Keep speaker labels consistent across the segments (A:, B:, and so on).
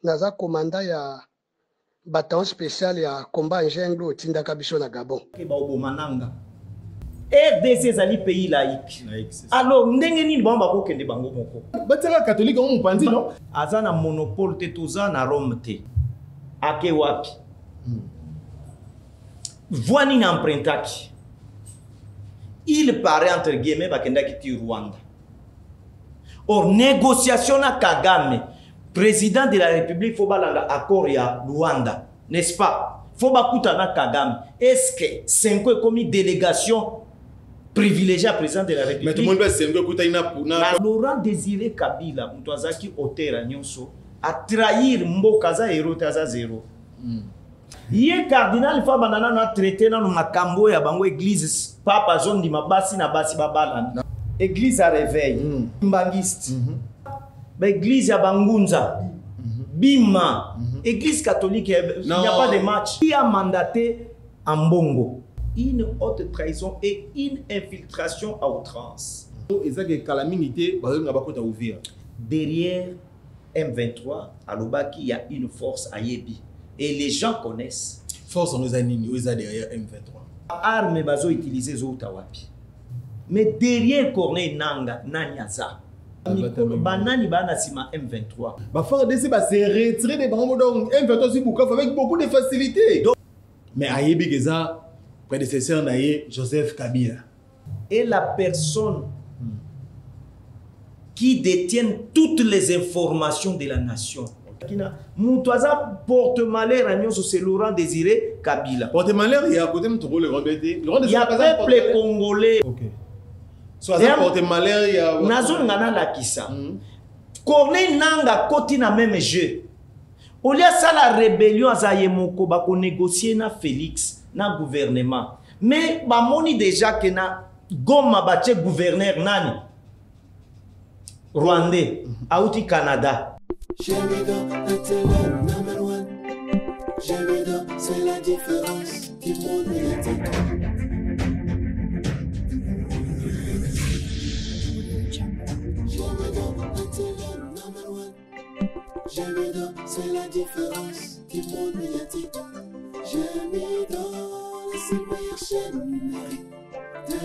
A: naza commandant ya bataillon spécial ya combat Njenglo otindaka biso na Gabon.
B: RDC zali pays laïque. Alors ndenge nini bango bakokende bango moko.
C: Bataka catholique on mpanzi non?
B: Aza na monopole te toza na Rome te. Ake wapi? Voini na empruntaki. Il paraît entre guillemets bakendaki ti Rwanda. Or négociation na Kagame, président de la République, faut balanga accord ya Rwanda, n'est-ce pas? Faut bakuta na Kagame. Est-ce que 5 ans comme délégation privilégié président de la République?
C: Mais tout le monde va 5 ans kuta ina
B: Laurent Désiré Kabila, mutwazaki otera nyonso, a trahir mboka za héros taza zéro. Yé cardinal fa banana na traité na makambo ya bango église papa zone di mabasi na basi babala. Église à réveil, mbangiste. Église ya Bangunza, Bima, église catholique, il n'y a pas de match. Qui a mandaté en Bongo? Une haute trahison et une infiltration à outrance. Derrière M23, à Lobaki, il y a une force à Yebi. Et les gens connaissent.
C: Force en Ozanini, où est derrière M23?
B: Armes bazo utilisées Zotawapi. Mais derrière Corneille Nanga, Nanyaza. Banani bana sima M23.
C: Bah FARDC va se retirer des bambous donc M23 sur Bukavu avec beaucoup de facilité. Mais Ayebi Geza, prédécesseur naïe Joseph Kabila.
B: Et la personne qui détient toutes les informations de la nation. Moutouaza porte-malheur à Nyon, c'est Laurent Désiré Kabila.
C: Porte-malheur, il y a à côté de Togo, le Rwandais.
B: Il y a peuple congolais.
C: Ok. Soit ça porte-malheur, il y a.
B: Nazo ngana la kisa. Corneille Nanga koti na même jeu. Au lieu ça la rébellion azayemoko ba ko négocier na Félix na gouvernement. Mais ba moni déjà que na Goma bache gouverneur nani Rwandais auti Canada.
D: C'est la différence du monde médiatique. C'est la différence du monde médiatique. J'ai mis dans les 5 meilleures chaînes numériques de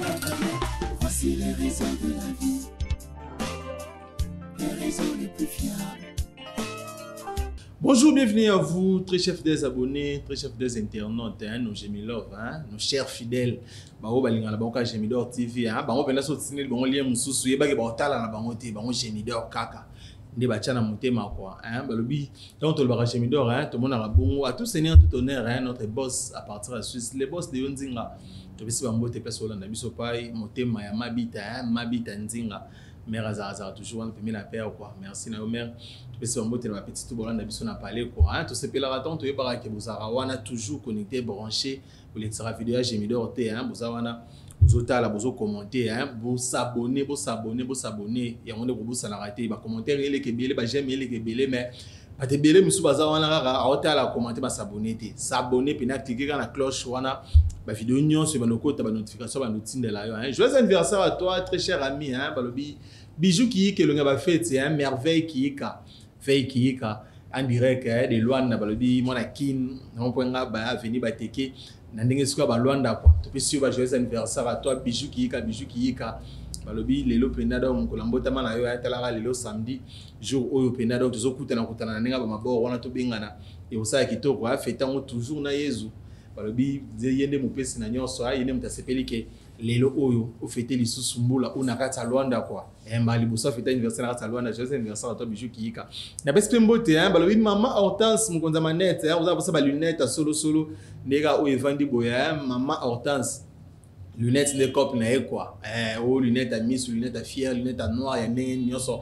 D: la planète. Voici les réseaux de la vie, les réseaux les plus fiables.
C: Bonjour, bienvenue à vous, très chers des abonnés, très chers des internautes, hein, nos Gemilov, hein, nos chers fidèles. Bango balinga la bango Gemidor TV, hein, bango bena so tsine bango lien mususu yeba ke baotala na bango te bango Gemidor kaka. Ndi bacha na motema quoi, hein, balobi donc to le bara Gemidor, hein, tout le monde a bongo à tout seigneur tout honneur, hein, notre boss à partir de la Suisse, les boss de Yonzinga. To bisi bango te peso landa biso pai motema ya mabita, hein, mabita nzinga. Mère Azar toujours on peut la paire quoi. Merci na mère. Tu peux se la petite tout bolanda biso na parler quoi. Hein, tout ce pela raton to yeba ke bozara wana toujours connecté branché pour les vidéo Gemidor te hein, bozana bozotala bozo commenter hein, bo s'abonner et on est pour ça la rater ba commentaire ele ke belé ba j'aime ele ke belé mais ba te belé misu baza wana rara otala commenter ba s'abonner te. S'abonner puis na cliquer na cloche wana ba vidéo nyon sur ba nokota ba notification ba notine la yo hein. Joyeux anniversaire à toi très cher ami hein, balobi bijou qui que le ba fête hein, merveille qui ka veille qui ka en direct hein, de Luanda balobi mona kin on point nga ba venir ba teke na ndenge suka ba Luanda quoi. To pesi ba joyeux anniversaire à toi bijou qui ka balobi lelo penada on kolambota mana yo atala lelo samedi jour oyo penada to kutana na ndenge ba maboro wana to bengana et osaya kitoko a fêtant toujours na Yesu balobi yende mupesi na nyonso yende mutasepeli ke lelo oyo o fêter lisusu mbula ona kata Luanda quoi mbali bosa fêter anniversaire na kata Luanda joyeux anniversaire à toi bijou kiika na besi mbote hein balobi maman Hortense mukonza manette hein oza bosa ba lunette solo nega o evandi boya maman Hortense lunettes de cop na quoi oh lunettes à miss lunettes à fier lunettes à noir ya ndenge nyonso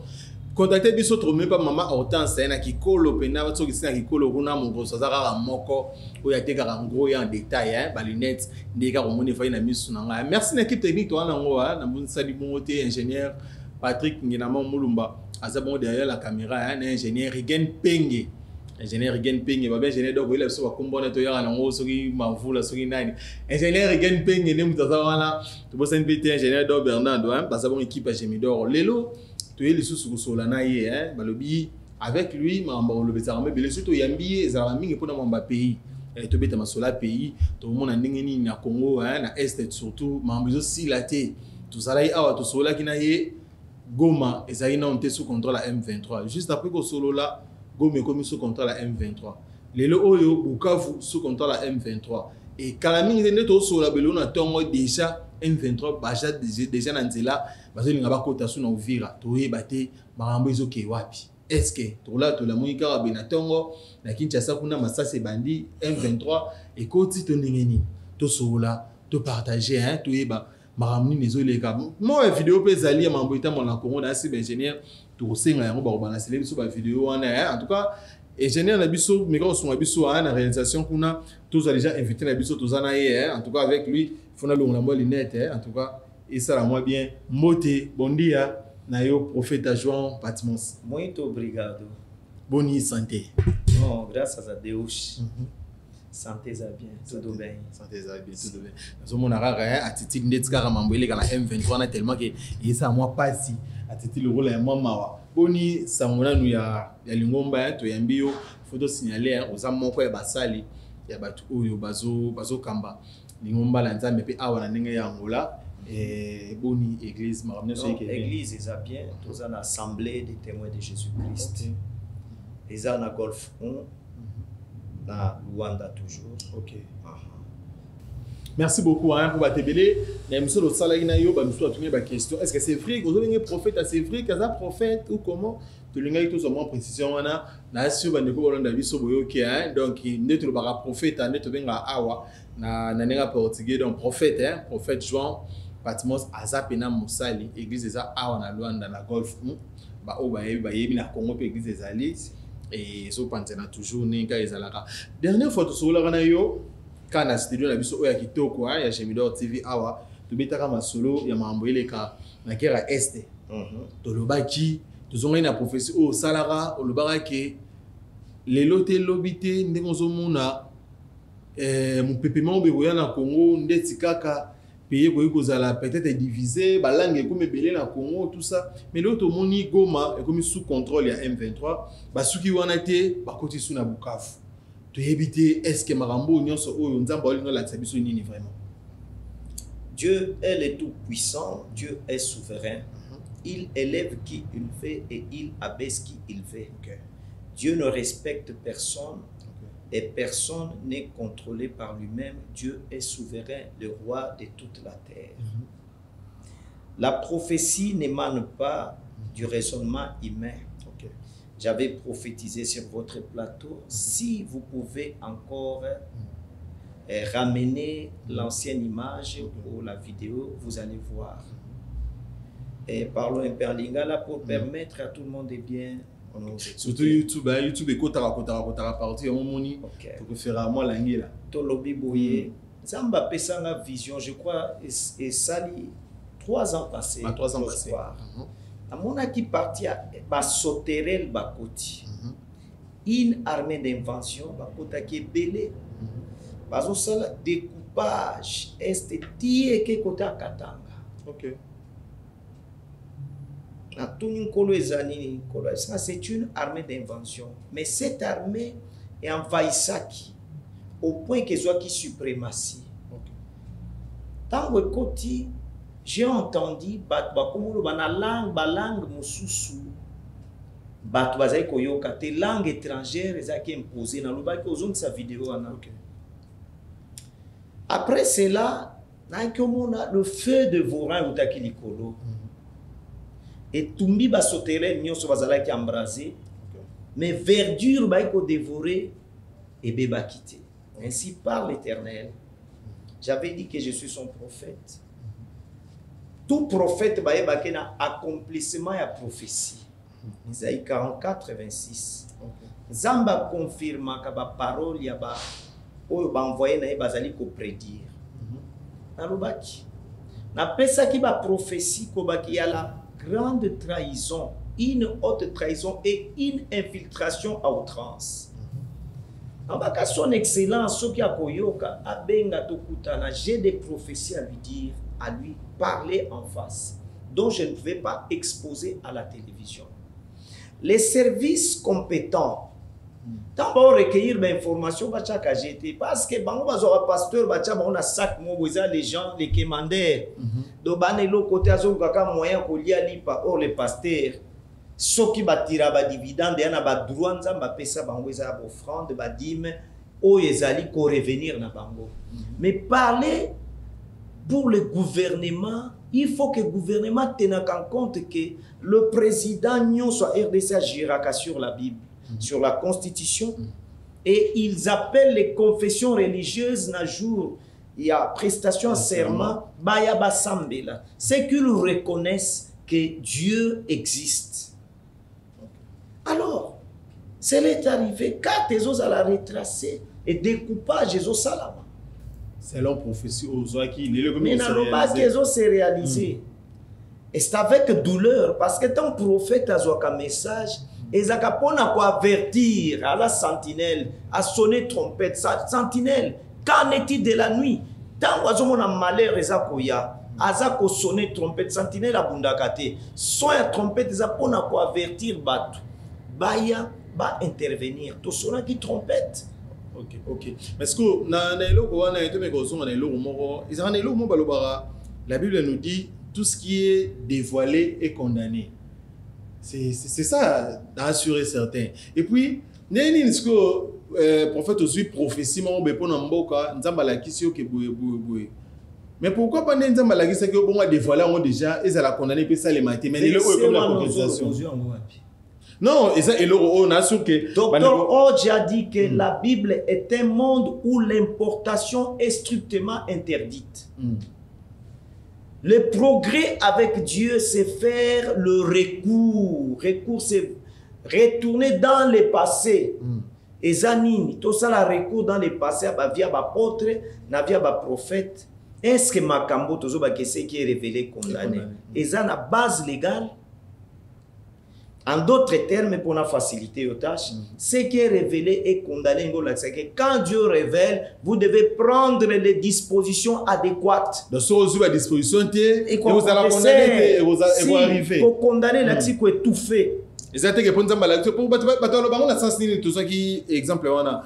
C: contactez biso tromé pa maman Hortense na kikolo pena batso kisina kikolo kuna mongoso azaka moko oya teka ngro ya en détail hein ba lunettes ndeka ko moni fa na misu na nga merci na équipe technique to wana ngo na mbunisa di bongote ingénieur Patrick Nginama Mulumba azabon derrière la caméra hein ingénieur Rigen Penge ingénieur Rigen Penge ba ingénieur donc il a so kombona to yara ngo soki mavula soki nani ingénieur Rigen Penge ne mutaza wana to bossa NPT ingénieur Bernardo hein bazabon équipe à Gemidor lelo to yeli susu sola na ye hein balobi avec lui on le bezara mais belé surtout yambi ezala mingi pona mamba pays to beta masola pays to mona ndenge ni na Congo hein na est surtout mambizo si laté tout ça là awa to sola kina ye Goma ezali na onte sous contrôle la M23 juste après que solo là Goma comme sous contrôle la M23 lelo oyo Bukavu sous contrôle la M23 et kalami nzende to sola belo na tongo déjà M23 baja déjà na nzela bazo linga bakota sous na Uvira to yeba te marambo ezoke wapi est-ce que to la monika ba benatongo na Kinshasa kuna masase bandi M23 et koti to ndengeni to sola to partager hein to yeba maramni nezoleka moi vidéo pe zali ya mambo ita mona Congo na si ingénieur to senga yango ba balancer biso ba vidéo wana en tout cas ingénieur na biso micro son biso na réalisation kuna tous a déjà invité na biso tozana hier en tout cas avec lui fona longa mo lunette en tout cas et ça la moi bien moté bon dia na yo prophète adjoint Patmos
B: Muito obrigado.
C: Boni santé.
B: Non, graças a Deus. Santé za bien, tudo bem.
C: Santé za bien, tudo bem. Nazo mona rara atiti ndeti kaka mambo ile kana M23 na tellement que yesa moi pasi atiti le rôle ya moi mawa. Boni samona nu ya lingomba to yambio photo signaler oza moko ya basali ya batu oyo bazo kamba lingomba la nzambe pe awa na ndenge ya Angola. Boni église maramne so yeke
B: église eza bien toza na assemblée des témoins de Jésus-Christ eza na Golf 1 na Luanda toujours.
C: OK. Merci beaucoup hein pour batebele na miso lo sala ina yo ba miso atunye ba question est-ce que c'est vrai que vous avez un prophète c'est vrai que ça prophète ou comment to linga ito so mo précision wana na sio ba ndeko bolanda biso boyoke hein donc ndeto lo ba prophète ndeto benga awa na nenga portugais donc prophète hein prophète Jean Patmos azapena mosali église eza awa na Luanda na Golf ba o ba yebi na Congo pe église ezali et so pantena toujours ninga ezalaka dernière fois to sola na yo kana studio na biso oya kitoko hein ya Gemidor TV awa to betaka masolo ya mambo eleka na kera este to lobaki to zonga na prophétie o salara o lobaka ke lelo te lobité ndenge ozomona mupepement beroya na Congo ndeti kaka pays ko kozala peut-être divisé ba langue comme belé na Congo tout ça mais l'autre moni Goma est comme sous contrôle ya M23 ba suki wana te ba koti sous na Bukavu to éviter est-ce que marambo nyonso oyo nzamba olinga la tsabiso nini vraiment.
B: Dieu est le tout puissant, Dieu est souverain. Il élève qui il veut et il abaisse qui il veut. Dieu ne respecte personne. Et personne n'est contrôlé par lui-même. Dieu est souverain, le roi de toute la terre. La prophétie n'émane pas du raisonnement humain. J'avais prophétisé sur votre plateau. Si vous pouvez encore ramener l'ancienne image ou la vidéo, vous allez voir. Et parlons un peu en lingala pour permettre à tout le monde de bien.
C: Surtout YouTube, YouTube est kotara parti à mon moni pour faire à moi l'angela.
B: Tolobi boye, Zamba pesanga vision, je crois, et sali 3 ans passés.
C: 3 ans passés.
B: À mon qui parti à Basoterel Bakoti, une armée d'invention, Bakota qui est belé. Bazo sala découpage esthétique qui côté à Katanga.
C: OK.
B: C'est une armée d'invention. Mais cette armée est envahissaki au point qu'elle soit qui suprématie. Tant que côté, j'ai entendu langue mususu langue étrangère qui est imposée dans le vidéo. Après cela, le feu de Voran ou Takilikolo. Et Tumbi ba soterel nyoso bazala ki embrasé mais verdure ba ko dévorer et beba quitter. Ainsi parle l'Éternel. J'avais dit que je suis son prophète. Tout prophète ba yeba na accomplissement ya prophétie. Isaïe 44 26. Zamba confirma ka ba parole ya ba oyo ba envoyer na bazali ko prédire. Na lobaki. Na pesa ki ba prophétie ko ba ki yala grande trahison, une haute trahison et une infiltration à outrance. En son excellence, j'ai des prophéties à lui dire, à lui parler en face, dont je ne vais pas exposer à la télévision. les services compétents tant on recueillir l'information va chaque agité parce que bango bazora pasteur ba cha on a sac mo boza les gens les commandaires do banelo côté azo kaka moyen ko lia lipa or les pasteurs soki batira ba dividende yana ba droit nzamba pesa bango za ba offrande ba dîme o ezali ko revenir na bango mais parler pour le gouvernement. Il faut que le gouvernement tienne en compte que le président Nyon soit RDC agira sur la Bible, sur la Constitution, et ils appellent les confessions religieuses un jour. Il y a prestation serment, Bayaba Sambela. C'est qu'ils reconnaissent que Dieu existe. Alors, c'est l'est arrivé, quand les autres à la retracer et découpage des autres salama.
C: C'est leur prophétie aux oies qui
B: mais non, c'est réalisé. Et c'est avec douleur parce que ton prophète a un message et il a avertir à la sentinelle, à sonner trompette. Sentinelle, qu'en est-il de la nuit? Tant que mon malheur est à sonner trompette, sentinelle à Bundakate. Son trompette est à avertir Batu. Baya va intervenir. Tout sonne qui trompette.
C: Ok, ok. Mais est-ce que la Bible nous dit tout ce qui est dévoilé est condamné. C'est ça, d'assurer certain. Et puis, le prophète aussi prophétie, mais pourquoi pas Nzamba la kisi que bon dévoilé déjà et ça la condamné puis ça les maté mais le comme la concrétisation. Non, et ça, on a sûr que...
B: Docteur Hodge a dit que la Bible est un monde où l'importation est strictement interdite. Le progrès avec Dieu, c'est faire le recours. Recours, c'est retourner dans le passé. Et Zanini, tout ça, le recours dans le passé, via l'apôtre, via le prophète. Est-ce que Makambo, tout ça, c'est qui est révélé, condamné? Et ça, la base légale. En d'autres termes, pour la faciliter aux tâches, ce qui est révélé et condamné, c'est que quand Dieu révèle, vous devez prendre les dispositions adéquates.
C: Donc, si vous avez la disposition, vous allez condamner et vous allez arriver.
B: Pour condamner, là, il faut étouffer.
C: Exactement. Pour nous, on a sens tout ça qui exemple on a.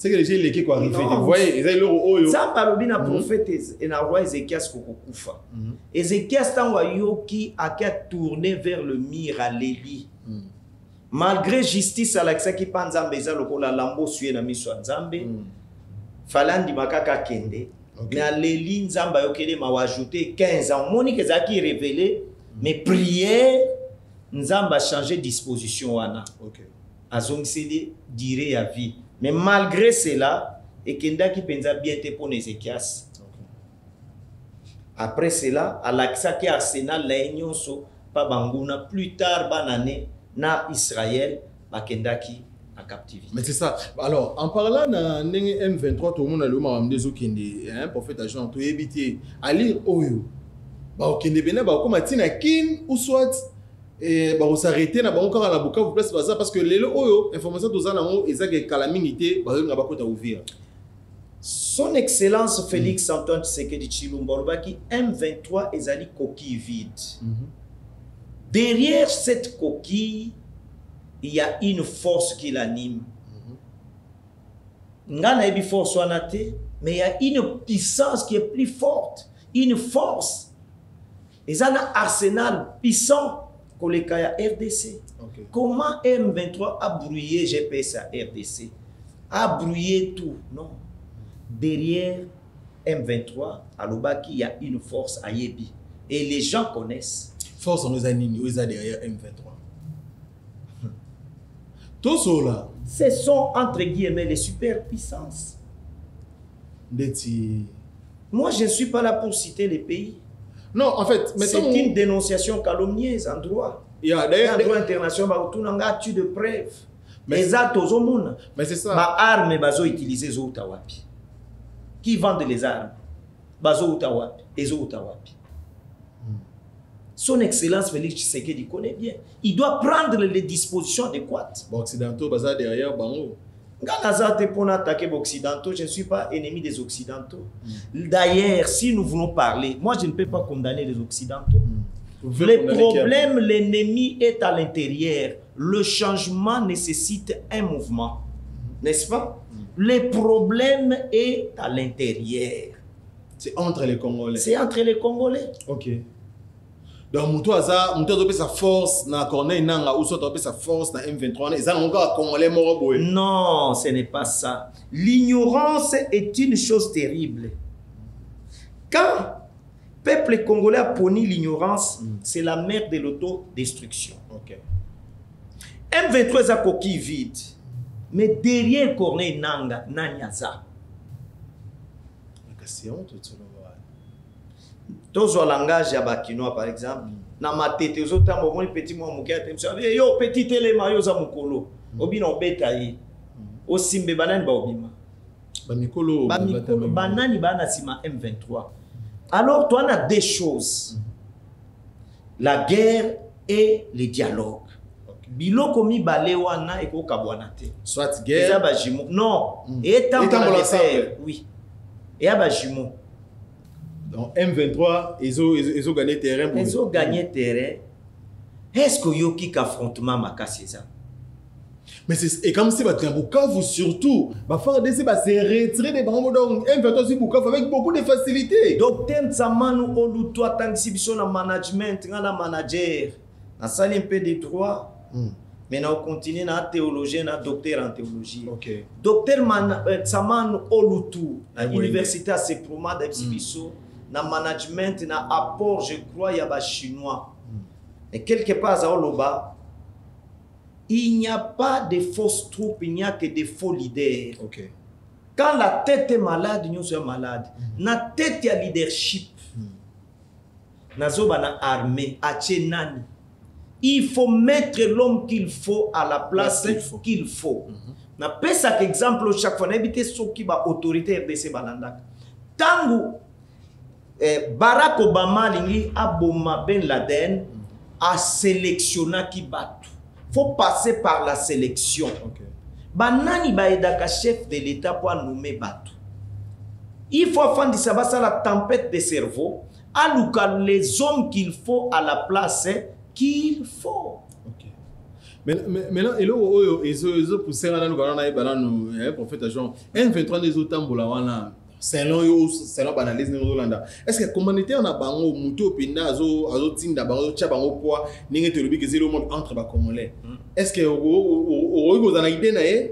C: C'est que les gens qui sont arrivés, vous voyez, ils ont eu
B: ça par le prophète et na roi Ézéchias kokufa. Ézéchias tango yoki a tourné vers le mur à Léli. Malgré justice à l'accès qui panza mbeza lokola lambo sué na miso nzambe. Falandi makaka kende. Mais à Léli nzamba yokele ma ajouté 15 ans. Monique ezaki révélé mais prière nzamba a changé disposition wana. OK. Azongiseli dire à vie. Mais malgré cela, et Kenda qui pensa bien pour Ézéchias. Après cela, à l'Aksa qui Arsenal, l'Aignon, pas Bangouna, plus tard, banane, na Israël, Kenda qui a captivité.
C: Mais c'est ça. Alors, en parlant de M23, tout le monde a le mot des Okende, un prophète agent, tout éviter, à lire Oyo. Okende Bena, comme Tina Kin, ou soit. Et on s'arrêter na bango kala boka vous place parce que les oyo information tous na ngo ezake calamité ba nga bakota ouvrir.
B: Son excellence Félix Antoine Tshisekedi Tshilombo Lobaki M23 ezali coquille vide. Derrière cette coquille il y a une force qui l'anime. Ngana ebi force wanate mais il y a une puissance qui est plus forte, une force. Ezana arsenal puissant Kolekaya RDC. Okay. Comment M23 a brouillé GPS à RDC? A brouillé tout? Non. Derrière M23, à Lobaki, il y a une force à Yebi. Et les gens connaissent.
C: Force en Zanini, où ils sont derrière M23. Tout cela.
B: Ce sont entre guillemets les superpuissances. Moi, je ne suis pas là pour citer les pays.
C: Non, en fait,
B: c'est une dénonciation calomnieuse en droit. En droit international, tout le monde a de preuves. Mais
C: c'est ça.
B: Ma arme, bazo utiliser zo utawapi. Qui vendent les armes? Bazo utawapi, ezo utawapi. Son Excellence Félix Tshisekedi connaît bien. Il doit prendre les dispositions adéquates.
C: Bon, Occidentaux, baza derrière, bango.
B: Pour attaquer les Occidentaux, je ne suis pas ennemi des Occidentaux. D'ailleurs, si nous voulons parler, moi je ne peux pas condamner les Occidentaux. Le problème, l'ennemi est à l'intérieur. Le changement nécessite un mouvement. N'est-ce pas? Le problème est à l'intérieur.
C: C'est entre les Congolais.
B: C'est entre les Congolais.
C: Ok. Donc, Moutou a sa force dans Corneille Nanga ou soit sa force dans M23. Ils ont encore Congolais mort.
B: Non, ce n'est pas ça. L'ignorance est une chose terrible. Quand le peuple congolais a puni l'ignorance, c'est la mère de l'autodestruction.
C: Ok.
B: M23 est à coquille vide. Mais derrière Corneille Nanga, Nanyaza.
C: C'est honte, tu le vois.
B: Tous au langage ya bakinois par exemple, na matete aux autres moments petit moi mukia temsa yo petit élément yo za mukolo obina obeta yi o simbe banani ba obima
C: ba mikolo
B: banani bana sima M23. Alors toi on a deux choses, la guerre et le dialogue. Biloko mi bale wana eko kabwana te,
C: soit guerre
B: eza ba jimo non et tant oui et aba jimo.
C: Donc M23, ils ont gagné terrain.
B: Ils ont gagné terrain. Est-ce qu'il y a un affrontement makasi ça?
C: Mais c'est comme si Bukavu surtout, c'est retiré des bambous donc M23 sur Bukavu avec beaucoup de facilité.
B: Docteur Nsamanu Oluto atangisi biso na management, na manager, na sali un peu de droit. Mais on continue na théologie, na docteur en théologie.
C: OK.
B: Docteur Nsamanu Oluto na université à Seproma d'Ebsibiso. Na management, na apport, je crois, il y a des Chinois. Et quelque part, à Oloba, il n'y a pas de fausses troupes, il n'y a que des faux leaders.
C: Okay.
B: Quand la tête est malade, nous sommes malades. La tête, il y a leadership. Nazoba na armée, à Tchénani. Il faut mettre l'homme qu'il faut à la place qu'il faut. Na pesa exemple chaque fois, n'habitez ceux qui ba autorité RDC Balandak. Tangu Barack Obama lingi aboma Ben Laden a sélectionné qui batu. Faut passer par la sélection.
C: Okay.
B: Banani baedaka chef de l'État pour nommer batu. Il faut faire ça la tempête de cerveau. Alouka les hommes qu'il faut à la place qu'il faut.
C: Okay. Mais là, ils ont poussé à nous prophète Jean. M23 des autres tambola selon banalise ni Rolanda. Est-ce que communautaire na bango muto pinda azo tinda bango tcha bango poa ninge te lobi que zéro monde entre ba congolais. Est-ce que o za na idée na ye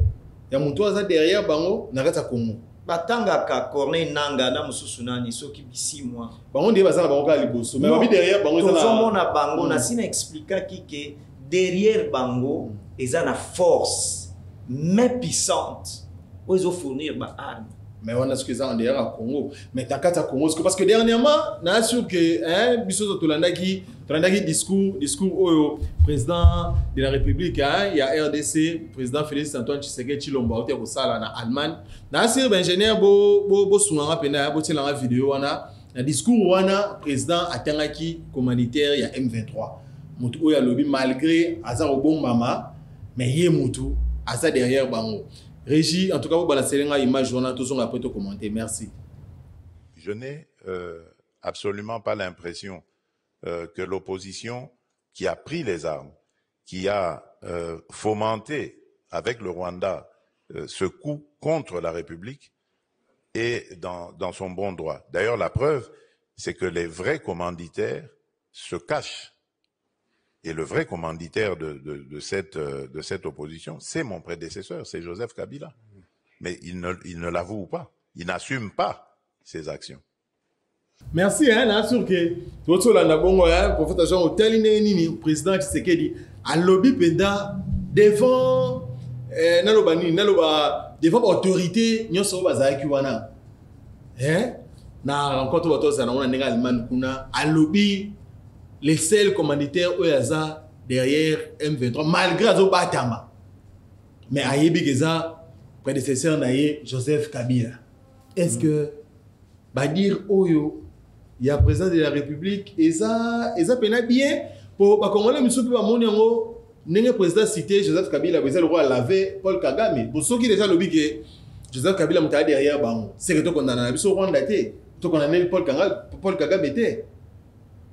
C: ya muto aza derrière bango na kata Congo.
B: Batanga ka Corneille Nanga na mususu nani soki bisi moi.
C: Bango ndiye bazana bango ka liboso. Mais babi derrière bango za na
B: tozomona bango na sina expliquer que derrière bango eza na force mais puissante où ils ont fournir ba armes.
C: Mais on a ce que ça en derrière à Congo. Mais t'as qu'à Congo parce que dernièrement, on a su que Bissot Tolandaki discours au président de la République, il y a RDC, président Félix Antoine Tshisekedi Chilombo au Sala en Allemagne. Na sur ingénieur bo sounanga pena bo tselanga vidéo wana na discours wana président atangaki commanditaire il y a M23. Mutu oya lobby malgré aza obombama mais yé mutu aza derrière bango. Régie, en tout cas, vous balancez une image, on a tous après te commenter. Merci.
E: Je n'ai absolument pas l'impression que l'opposition qui a pris les armes, qui a fomenté avec le Rwanda ce coup contre la République est dans son bon droit. D'ailleurs, la preuve, c'est que les vrais commanditaires se cachent. Et le vrai commanditaire de cette opposition, c'est mon prédécesseur, c'est Joseph Kabila. Mais il ne l'avoue pas, il n'assume pas ses actions.
C: Merci, hein, sûr que votre prophète Jean Hôtel Nini, président Tshisekedi, a lobby penda devant devant l'autorité, nous sommes basés à hein? Na rencontre votre ça on a négalement kuna a lobby les seuls commanditaires Oyaza derrière M23 malgré Azo Batama. Mais Ayebi Geza prédécesseur naïe Joseph Kabila. Est-ce que dire Oyo il y a président de la République et ça pena bien pour pas congolais monsieur peut monter ngo n'est président cité Joseph Kabila vous le roi laver Paul Kagame pour ceux qui déjà lobby que Joseph Kabila m'a derrière bango c'est que to condamné biso Rwanda té to condamné Paul Kagame était.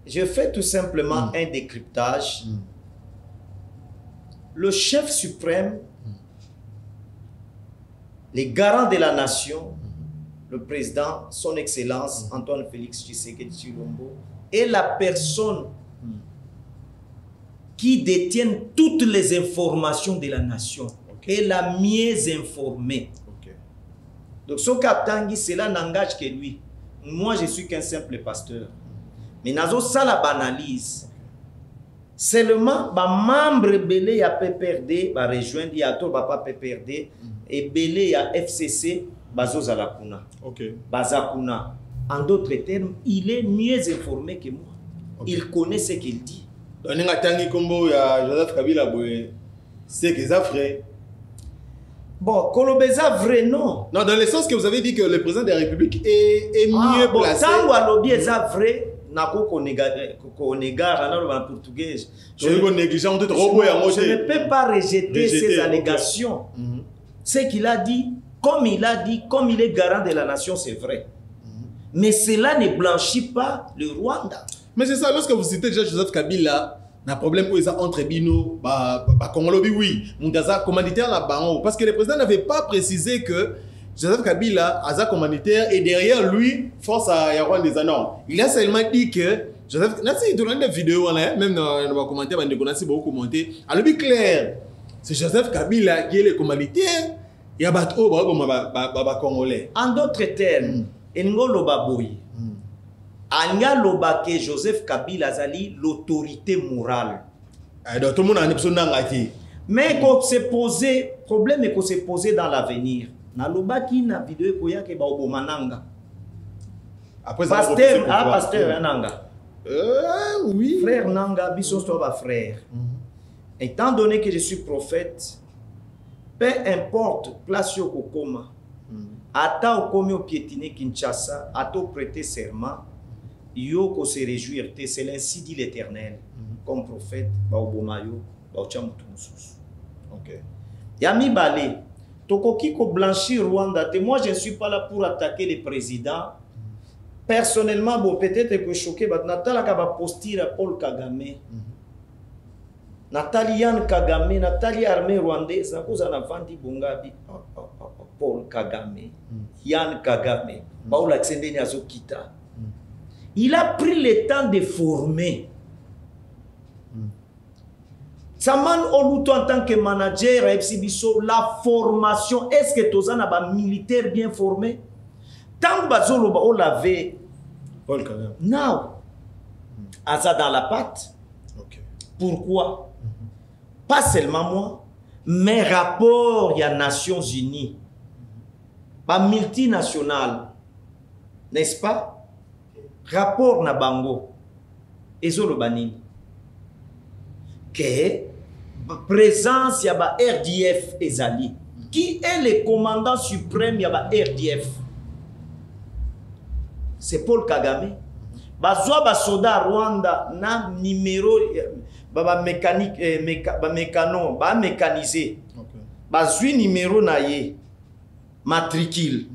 B: Je fais tout simplement un décryptage. Le chef suprême, les garants de la nation, le président, son excellence Antoine Félix Tshisekedi Tshilombo, est la personne qui détient toutes les informations de la nation, et la mieux informée. Donc, ce Kaptangi, cela n'engage que lui. Moi, je suis qu'un simple pasteur. Mais nazo ça la banalise. Seulement, les membres belé ya PPRD, ba rejoindre ya to ba pas PPRD et belé ya FCC, bazo zalakuna. Bazakuna. En d'autres termes, il est mieux informé que moi. Il connaît ce qu'il dit.
C: Donc, nga tangi kombo ya Joseph Kabila boy, c'est que ça frère.
B: Bon, Kolobeza vrai, non.
C: Non, dans le sens que vous avez dit que le président de la République est mieux placé.
B: Tant que lobby est vrai, nako konegara en portugais. Je ne peux pas rejeter ces allégations. Ce qu'il a dit, comme il est garant de la nation, c'est vrai. Mais cela ne blanchit pas le Rwanda.
C: Mais c'est ça, lorsque vous citez déjà Joseph Kabila, un problème entre Bino, Congolobi, oui, Mundaza commanditaire là-bas, parce que le président n'avait pas précisé que Joseph Kabila, Aza commanditaire, et derrière lui, force à Yarouan des Anons. Il a seulement dit que Joseph, il donne des vidéos, même dans les commentaires, on a beaucoup commenté. Alors, bien clair, c'est Joseph Kabila qui est le commanditaire, et Abato, Congolais.
B: En d'autres termes, Ngolo Baboui. Anya Lobake Joseph Kabila Azali l'autorité morale.
C: Donc tout le monde a une personne qui.
B: Mais quand c'est posé, problème est qu'on s'est posé dans l'avenir. Na Lobaki na vidéo koya ke ba obomananga.
C: Après
B: ça pasteur Nanga.
C: Oui.
B: Frère Nanga, biso toi frère. Étant donné que je suis prophète, peu importe place yo kokoma. Ata okomi au piétiner Kinshasa, ata prêter serment. Yoko se réjouir, c'est l'ainsi dit l'Éternel, comme prophète, Baobomayo, Baochamutunusus.
C: Ok.
B: Yami Balé, Tokoki ko blanchir Rwanda, moi je ne suis pas là pour attaquer les présidents. Personnellement, bon, peut-être que choqué, mais Nathalie Kaba postire Paul Kagame. Nathalie Yann Kagame, Nathalie armée rwandaise, à cause de l'enfant dit Bongabi, Paul Kagame, Yann Kagame, Paul Aksende Nyazokita. Il a pris le temps de former. Saman Oluto en tant que manager à Epsibiso, la formation, est-ce que Tozan a un militaire bien formé? Tant que on l'avait.
C: Paul Kagame.
B: Now, Aza dans la patte.
C: Okay.
B: Pourquoi? Pas seulement moi, mais rapport il y a Nations Unies, pas multinational, n'est-ce pas? Rapport na bango ezolo banini que présence ya ba RDF ezali qui est le commandant suprême ya ba RDF c'est Paul Kagame bazwa ba soda Rwanda na numéro ba mécanique ba mécano ba mécanisé bazwi numéro na ye matricule.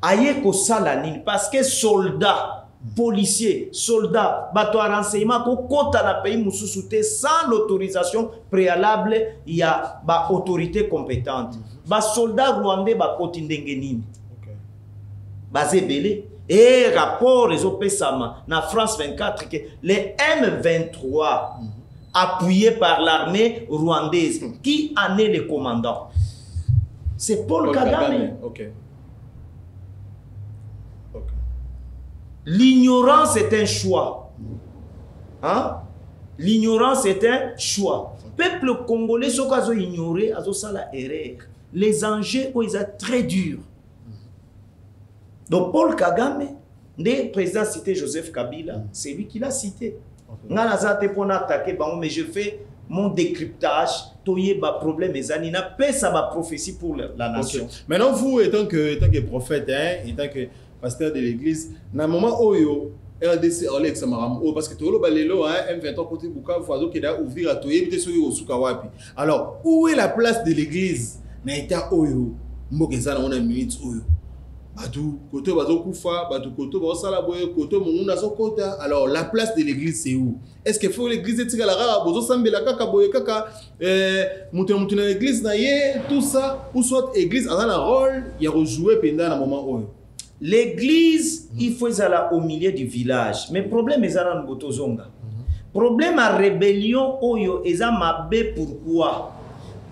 B: Aye ko sala nini parce que soldats, policiers, soldats, bateau à renseignement ko kota na pays mususu te sans l'autorisation préalable, il y a ba autorité compétente. Ba soldats rwandais ba koti ndenge nini. Basé belé et rapport les opesama na France 24 que les M23 appuyés par l'armée rwandaise qui en est le commandant. C'est Paul Kagame.
C: OK.
B: L'ignorance est un choix. Hein? L'ignorance est un choix. Peuple congolais, ce qu'ils ont ignoré, ils ont ça la erreur. Les enjeux, ils sont très durs. Donc Paul Kagame, le président cité Joseph Kabila, c'est lui qui l'a cité. Mais je fais mon décryptage, il y a problème, il y a prophétie pour la nation.
C: Okay. Maintenant, vous, étant que prophète, hein, étant que pasteur de l'église, dans le moment où RDC Alex Samaram, parce que tout le balelo, M23 côté Bukavu, faut qu'il a ouvert à tout et puis au Sukawapi. Alors, où est la place de l'église? N'a été Oyo, Mbokeza, on a une minute Oyo. Batu koto bazo kufa, batu koto bazo sala boye, koto munguna so kota. Alors la place de l'église c'est où? Est-ce qu'il faut l'église etika la rara bozo sambela kaka boye kaka mutuna l'église na ye tout ça ou soit église a un rôle il y a rejouer pendant un moment où
B: l'église il faut aller au milieu du village mais problème est à Botozonga. Problème à rébellion oyo eza mabe pourquoi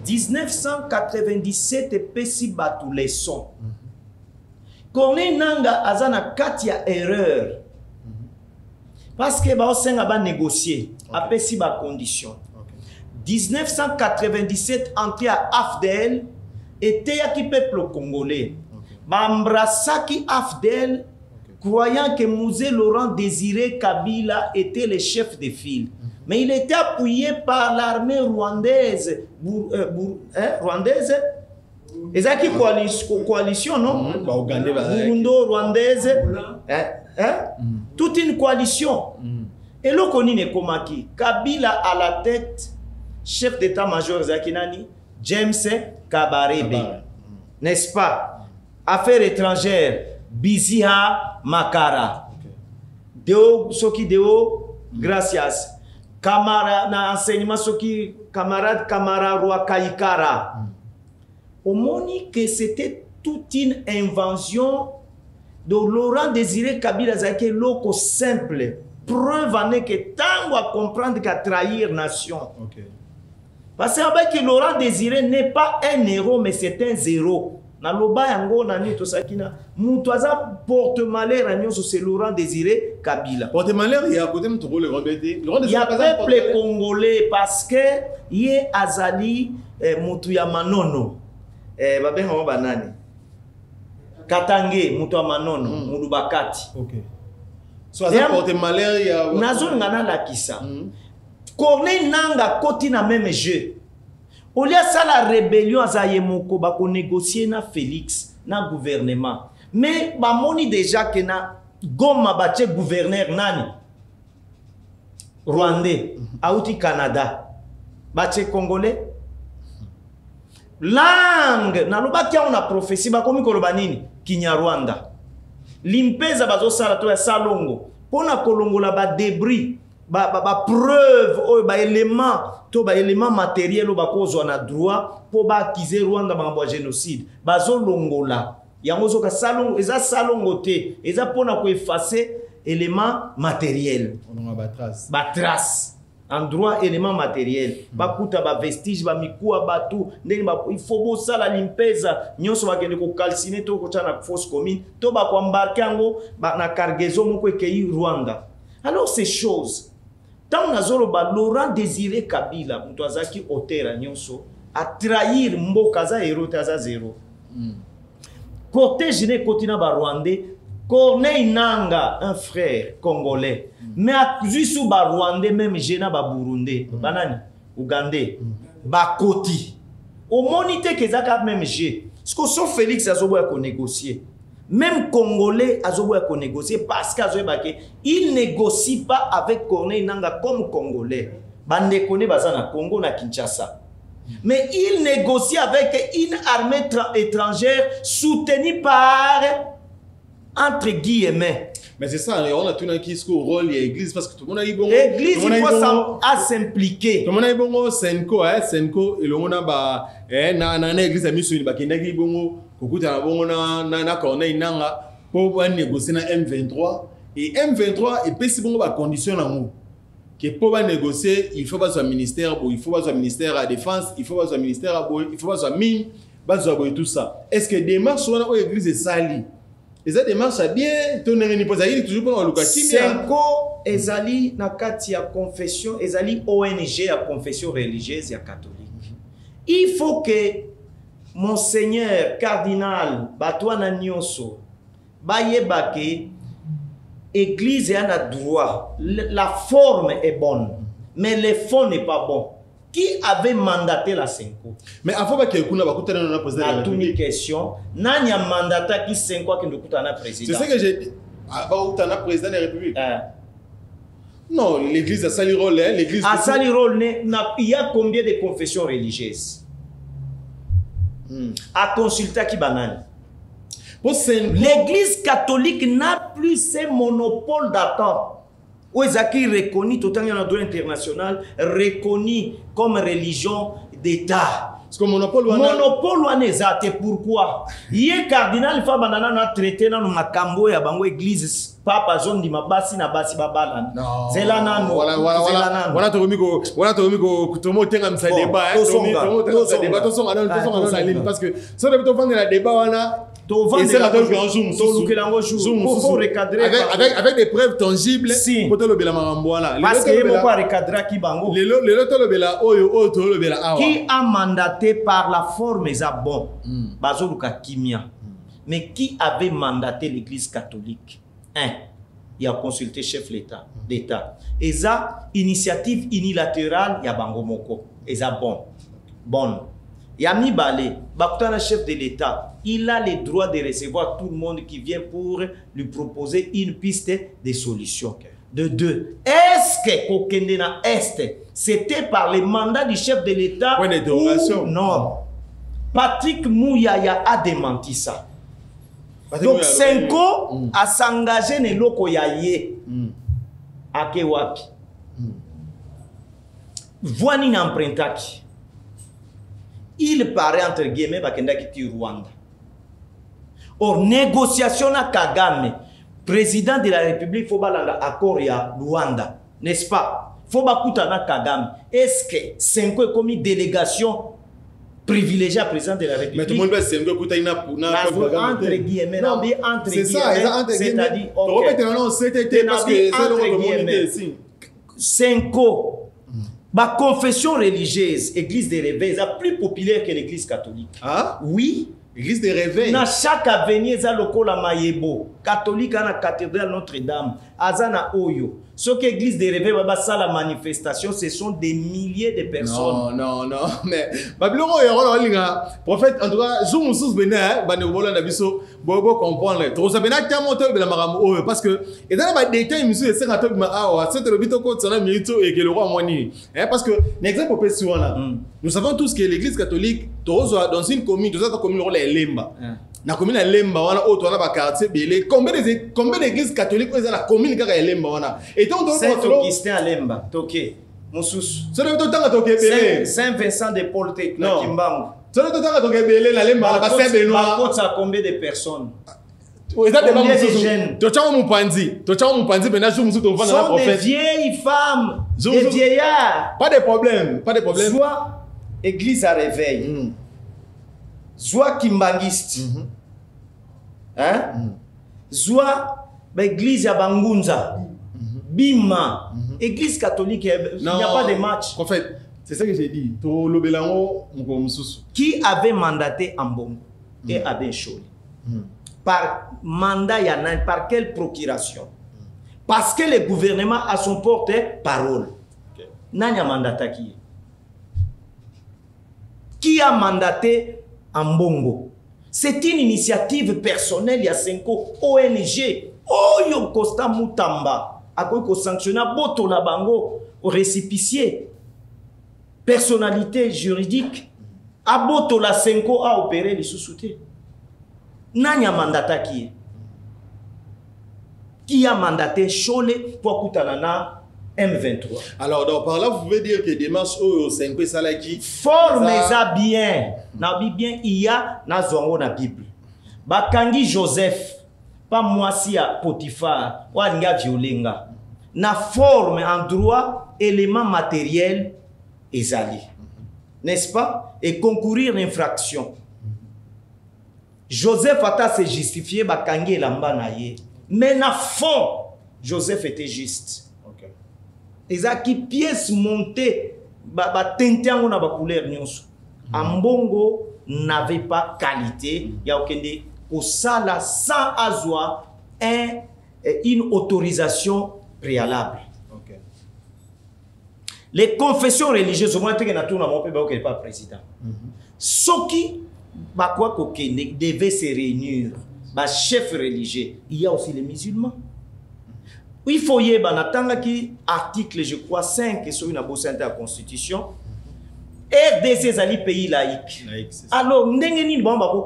B: 1997 epesi batu leçon. Corneille Nanga azana katia erreur. Parce que ba osenga ba négocier apesi ba condition. 1997 entré à AFDEL était qui peuple congolais. Ba embrassaki AFDEL croyant que Mouzé Laurent Désiré Kabila était le chef de file. Mais il était appuyé par l'armée rwandaise. Rwandaise. Et ça qui coalition, non? Burundo, rwandaise. Toute une coalition. Et là, on est Komaki. Kabila à la tête, chef d'état-major Zakinani, James Kabarebe. N'est-ce pas? Affaires étrangères, Biziha Makara. Deo, Soki Deo, gracias. Kamara, na enseignement, Soki, camarade Kamara Roi Kaikara. Au moni que c'était toute une invention de Laurent Désiré Kabila Zaki Loko simple. Preuve en est que tant à comprendre qu'à trahir nation. Parce que Laurent Désiré n'est pas un héros, mais c'est un zéro. Na loba yango na ni to sakina mutwaza porte malheur agnon c'est Laurent Désiré Kabila.
C: Porte malheur il y a côté mtoko le rebêté.
B: Il y a peuple congolais parce que yé azali mutu ya manono. Babe ngoma banani. Katange mutu ya manono mulubakati.
C: OK. So aza porte malheur il y a
B: nazo ngana la kisa. Corneille Nanga koti na même jeu. Au lieu de la rébellion, Zayemoko ba ko négocier na Félix na gouvernement. Mais ba moni déjà que na Goma bache gouverneur nani Rwandais, auti Canada, bache Congolais. Langue na loba kia on a prophétie ba komi koloba nini Kinyarwanda. Limpeza bazo sala to ya salongo. Pona kolongola ba débris ba preuve ba élément to ba élément matériel ba kozwa na droit po ba accuser Rwanda ba génocide bazo longola yango zoka salongo eza salongo te eza pona ko effacer élément matériel
C: on a ba
B: trace en droit élément matériel ba kuta ba vestige ba mikua batu ndeni ba il faut bo sala limpeza nyonso ba kende ko calciner to ko tana fosse commune to ba ko embarquer yango ba na cargaison moko ekei Rwanda. Alors ces choses tant nazoloba Laurent Désiré Kabila mutwazaki otera nyonso a trahir mboka za héros za zéro. Côté jeune continent ba Rwandais, Corneille Nanga un frère congolais. Mais à juste ba Rwandais même jeune ba Burundais, banani Ougandais, ba Koti. Au monité que zaka même G. Ce que son Félix azoboya ko négocier. Même Congolais azoboya ko négocier parce qu'il négocie pas avec Corneille Nanga comme Congolais. Bande kone bazana Congo na Kinshasa. Mais il négocie avec une armée étrangère soutenue par entre guillemets.
C: Mais c'est ça, on a tout un qui se rôle l'église parce que tout le monde a eu bon.
B: L'église il faut s'impliquer.
C: Tout le monde a eu bon Senko et le monde a na l'église a mis sur une bakina qui bon kokuta na bon na Corneille Nanga pour négocier na M23 et M23 et puis si bon ba condition na mo que pour négocier il faut pas un ministère il faut pas un ministère à défense il faut pas un ministère à il faut pas un mine bazo tout ça. Est-ce que démarche sur l'église est sali? Et ça démarche bien, ton n'est pas toujours pour le cas.
B: Senko ezali na kati ya confession, ezali ONG ya confession religieuse ya catholique. Il faut que Monseigneur cardinal Batouana Nyonso bayeba ke église a droit, la forme est bonne, mais le fond n'est pas bon. Qui avait mandaté la Senko?
C: Mais avant que kuna bakuta na président de la
B: République. Question, nani a mandaté qui Senko qui ndokuta na président?
C: C'est ça que j'ai dit. Bakuta na président de la République. Non, l'église a sali rôle, l'église
B: a sali rôle. Il y a combien de confessions religieuses? À consulter qui banane. L'église catholique n'a plus ce monopole d'attente. Où est reconnu, tout en droit international, reconnu comme religion d'État.
C: Parce que monopole
B: wana ezate pourquoi ye cardinal fa banana na traité na makambo ya bango église papa zone di mabasi na basi babala zela nano
C: voilà to miko tomo tenga msa débat débat to songa na ligne parce que ça devait vendre la débat wana et c'est la donc un jour avec des preuves tangibles pour te le bela marambo wana
B: parce que mo pas recadrer ki bango
C: le to le bela oyo to le bela awa
B: qui a mandaté par la forme eza bon bazoluka kimia mais qui avait mandaté l'église catholique il a consulté chef d'État eza initiative unilatérale ya bango moko eza bonne Yami Balé, Bakutana chef de l'État, il a le droit de recevoir tout le monde qui vient pour lui proposer une piste de solution. De deux, est-ce que Kokendena Est, c'était par le mandat du chef de l'État ou non? Patrick Mouyaya a démenti ça. Donc Senko a s'engagé ne loko yaye à Kewapi. Voini n'emprunta. Il paraît entre guillemets bakenda kiti Rwanda. Or négociation na Kagame, président de la République, faut balanda accord ya Rwanda, n'est-ce pas? Faut bakuta na Kagame. Est-ce que Senko est comme délégation privilégiée à président de la République?
C: Mais tout le monde va Senko kuta ina
B: entre guillemets, non, entre
C: c'est ça,
B: c'est-à-dire
C: on répète non, c'était parce que c'est le communauté ici.
B: Senko ma confession religieuse, église des réveils, est plus populaire que l'église catholique.
C: Ah?
B: Oui.
C: L'église des réveils.
B: Dans chaque avenue, il y a le Mayebo. Catholique, à la cathédrale Notre-Dame. Azana Oyo. Ce que l'église des réveils, ça la manifestation, ce sont des milliers de personnes.
C: Non. Mais, Babylon, prophète, en tout cas, je me suis dit, Bobo comprendre. Trop ça, parce que, et dans les détails, monsieur, c'est un truc, c'est le bito code, c'est un milito et que le roi Moini. Parce que, l'exemple peut être là. Nous savons tous que l'église catholique, dans une commune, dans une commune, elle est lemba. La commune est lemba, on a autre, on a quartier belé. Combien d'églises catholiques ont la commune qui est lemba? Et donc,
B: Saint-Augustin à lemba, toqué. Moussous.
C: C'est le temps à toquer belé.
B: Saint-Vincent de Paul Tec, non.
C: C'est le temps à toquer belé, la lemba, la Saint-Benoît.
B: Par contre, ça a combien de personnes?
C: Combien de jeunes? Tu as mon panzi, maintenant je me suis trouvé dans la prophète.
B: Des vieilles femmes, des vieillards.
C: Pas de problème.
B: Soit église à réveil, soit kimbangiste, soit église à Bangunza, Bima, église catholique, il n'y a pas de match.
C: En fait, c'est ça que j'ai dit.
B: Qui avait mandaté Ambongo et Aben Choli? Par mandat, par quelle procuration? Parce que le gouvernement a son porte-parole. Nanya mandata qui? Qui a mandaté Ambongo? C'est une initiative personnelle, il y a 5 ONG. Oyo Costa Moutamba. A quoi qu'on sanctionne Boto la bango au récipicier. Personnalité juridique. A Boto la 5 a opéré les sous-soutés. Nanya mandata qui? Qui a mandaté Chole pour Koutanana M23?
C: Alors, donc, par là, vous pouvez dire que démarche au 5 Salaki.
B: Forme ça bien. Na bien, il y a na zongo na Bible. Bakangi Joseph, pas moi si à Potiphar, ou à nga violenga. Na forme en droit, élément matériel, ezali. N'est-ce pas? Et concourir l'infraction. Joseph a se justifié, bakangi lamba na ye. Mais na fond, Joseph était juste. Et ça qui pièce montée, tentango na ba couleur nyonso. Ambongo n'avait pas qualité, il y a aucun des au sala sans avoir une autorisation préalable. Les confessions religieuses, au moins que na tourna mon père pas président. Ce qui ba quoi que devait se réunir, ba chef religieux, il y a aussi les musulmans. Il faut y avoir article, je crois, 5 sur une bosse de la Constitution. RDC est un pays laïque. Alors, nous avons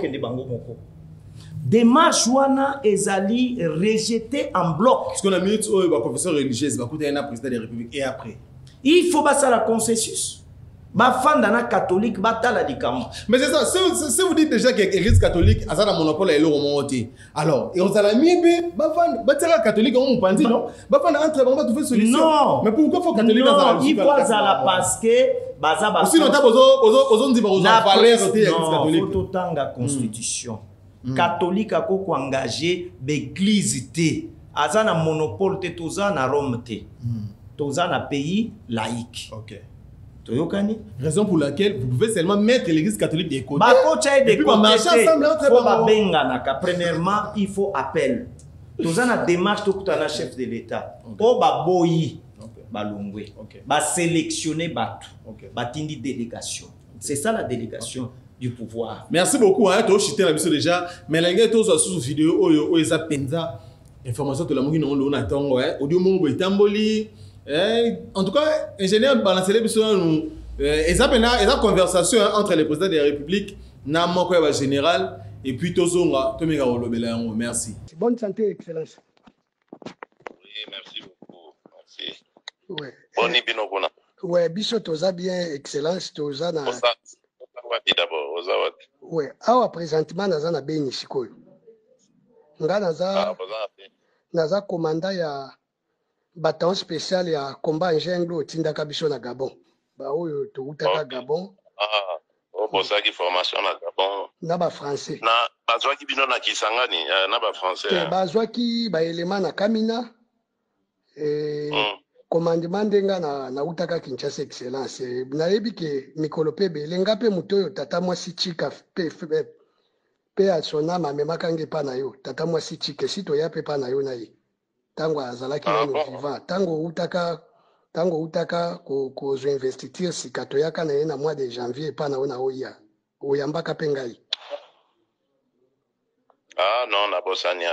B: démarche wana ezali rejeté en bloc.
C: Parce qu'on a mis la confession religieuse, bah écoutez, un président de la République et après.
B: Il faut passer à la consensus. Bafanda catholique batala dikamo.
C: Mais c'est ça, si vous dites déjà que l'église catholique a un monopole et l'euro monté. Alors, et on a la mieux bafanda catholique on pense non, bafanda entre on va trouver solution.
B: Non.
C: Mais pourquoi faut catholique
B: non, il faut ça parce que baza ba.
C: Aussi longtemps aux dit aux valeurs de l'église catholique.
B: Faut totanga constitution. Catholique a ko engagé l'église té. Azana monopole té toza na Rome té. Toza na pays laïque.
C: OK.
B: Raison
C: pour laquelle vous pouvez seulement mettre l'église catholique des côtés.
B: Et puis, premièrement, il faut appel. Nous avons une démarche de la chef de l'État. Pour baboyi, balungwe, sélectionner batu, batindi délégation. C'est ça la délégation du pouvoir.
C: Merci beaucoup. Hein, tu as chité la mission déjà. Mais les gars, sous vidéo, où ils appellent information de la mouille non l'on audio mon tamboli. En tout cas, ingénieur balancer les nous et ça une conversation entre les présidents de la République na moko ya général et puis tozonga tomeka olobela ngo merci.
A: Bonne santé excellence.
E: Oui, merci beaucoup. Merci.
A: Ouais.
E: Boni bino bona.
A: Ouais, biso toza bien excellence toza na
E: d'abord ozawati.
A: Ouais, awa présentement naza na beni sikoyo. Nga naza commandant ya bataillon spécial ya combat Njenglo otindaka biso na Gabon. Ba oyo toutaka Gabon.
E: Bosaki formation na Gabon.
A: Na ba français.
E: Na bazwaki bino na Kisangani na ba français.
A: Bazwaki ba élément na Kamina. Commandement ndenga na utaka Kinshasa excellence. Na yebi ke mikolo pe belenga pe mutoyo tata mwasi chika pe asona mamemaka nge pa na yo. Tata mwasi chike sito ya pe pa na yo na ye. Tango azalaki nano vivant tango utaka ko investiture sikato yaka na ye na mois de janvier pa na ona oya oyambaka pe ngai.
E: Non na bosani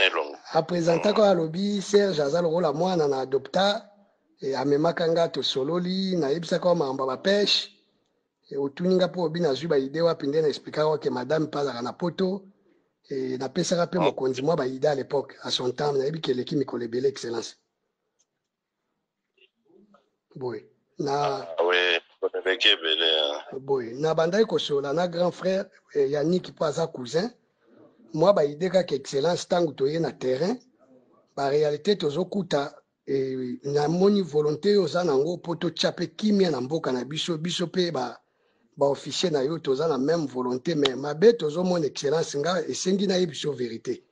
E: longo
A: apresentaka alobi Serge azalo rola mwana na adopta e amemaka nga to sololi na yebisaka maamba ba pêche e otuninga po obi na zuba ide wapi nde na expliquer que madame pazaka na poto. Et na pesaka pe mokonzi moi ba ida à l'époque à son temps na yebi keleki mikolo ebele excellence. Boy na
E: oui keleki ebele
A: boy na bandai kosola na grand frère Yannick po aza cousin moi ba ide ka excellence tango toye na terrain ba réalité tozokuta et na moni volonté oza nango po to chape kimia na mboka na biso pe ba officier na yo toza la même volonté mais mabe tozo mon excellence nga esengi na yebiso vérité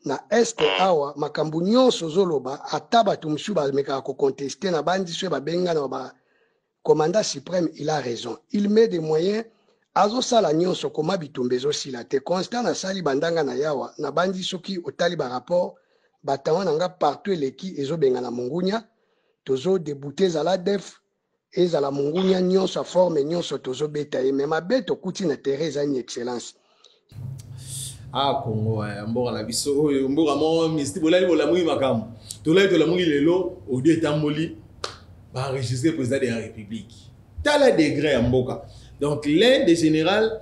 A: na est awa makambu nyonso zoloba ataba tumsu ba meka ko contester na bandi so ba benga na ba commandant suprême il a raison il met des moyens azo sala nyonso koma bitumbezo sila te constant na sali bandanga na yawa na bandi soki otali ba rapport batawana nga partout eleki ezo benga na mungunya tozo débouter za la def eza la mungunya nyonso forme nyonso tozo beta e même abeto kuti na Teresa ni excellence.
C: Congo mboka la biso oyo mboka mo misti bolali bolamui makamu tolai tolamui lelo audio etamboli ba enregistrer président de la République tala degré ya mboka donc l'un des général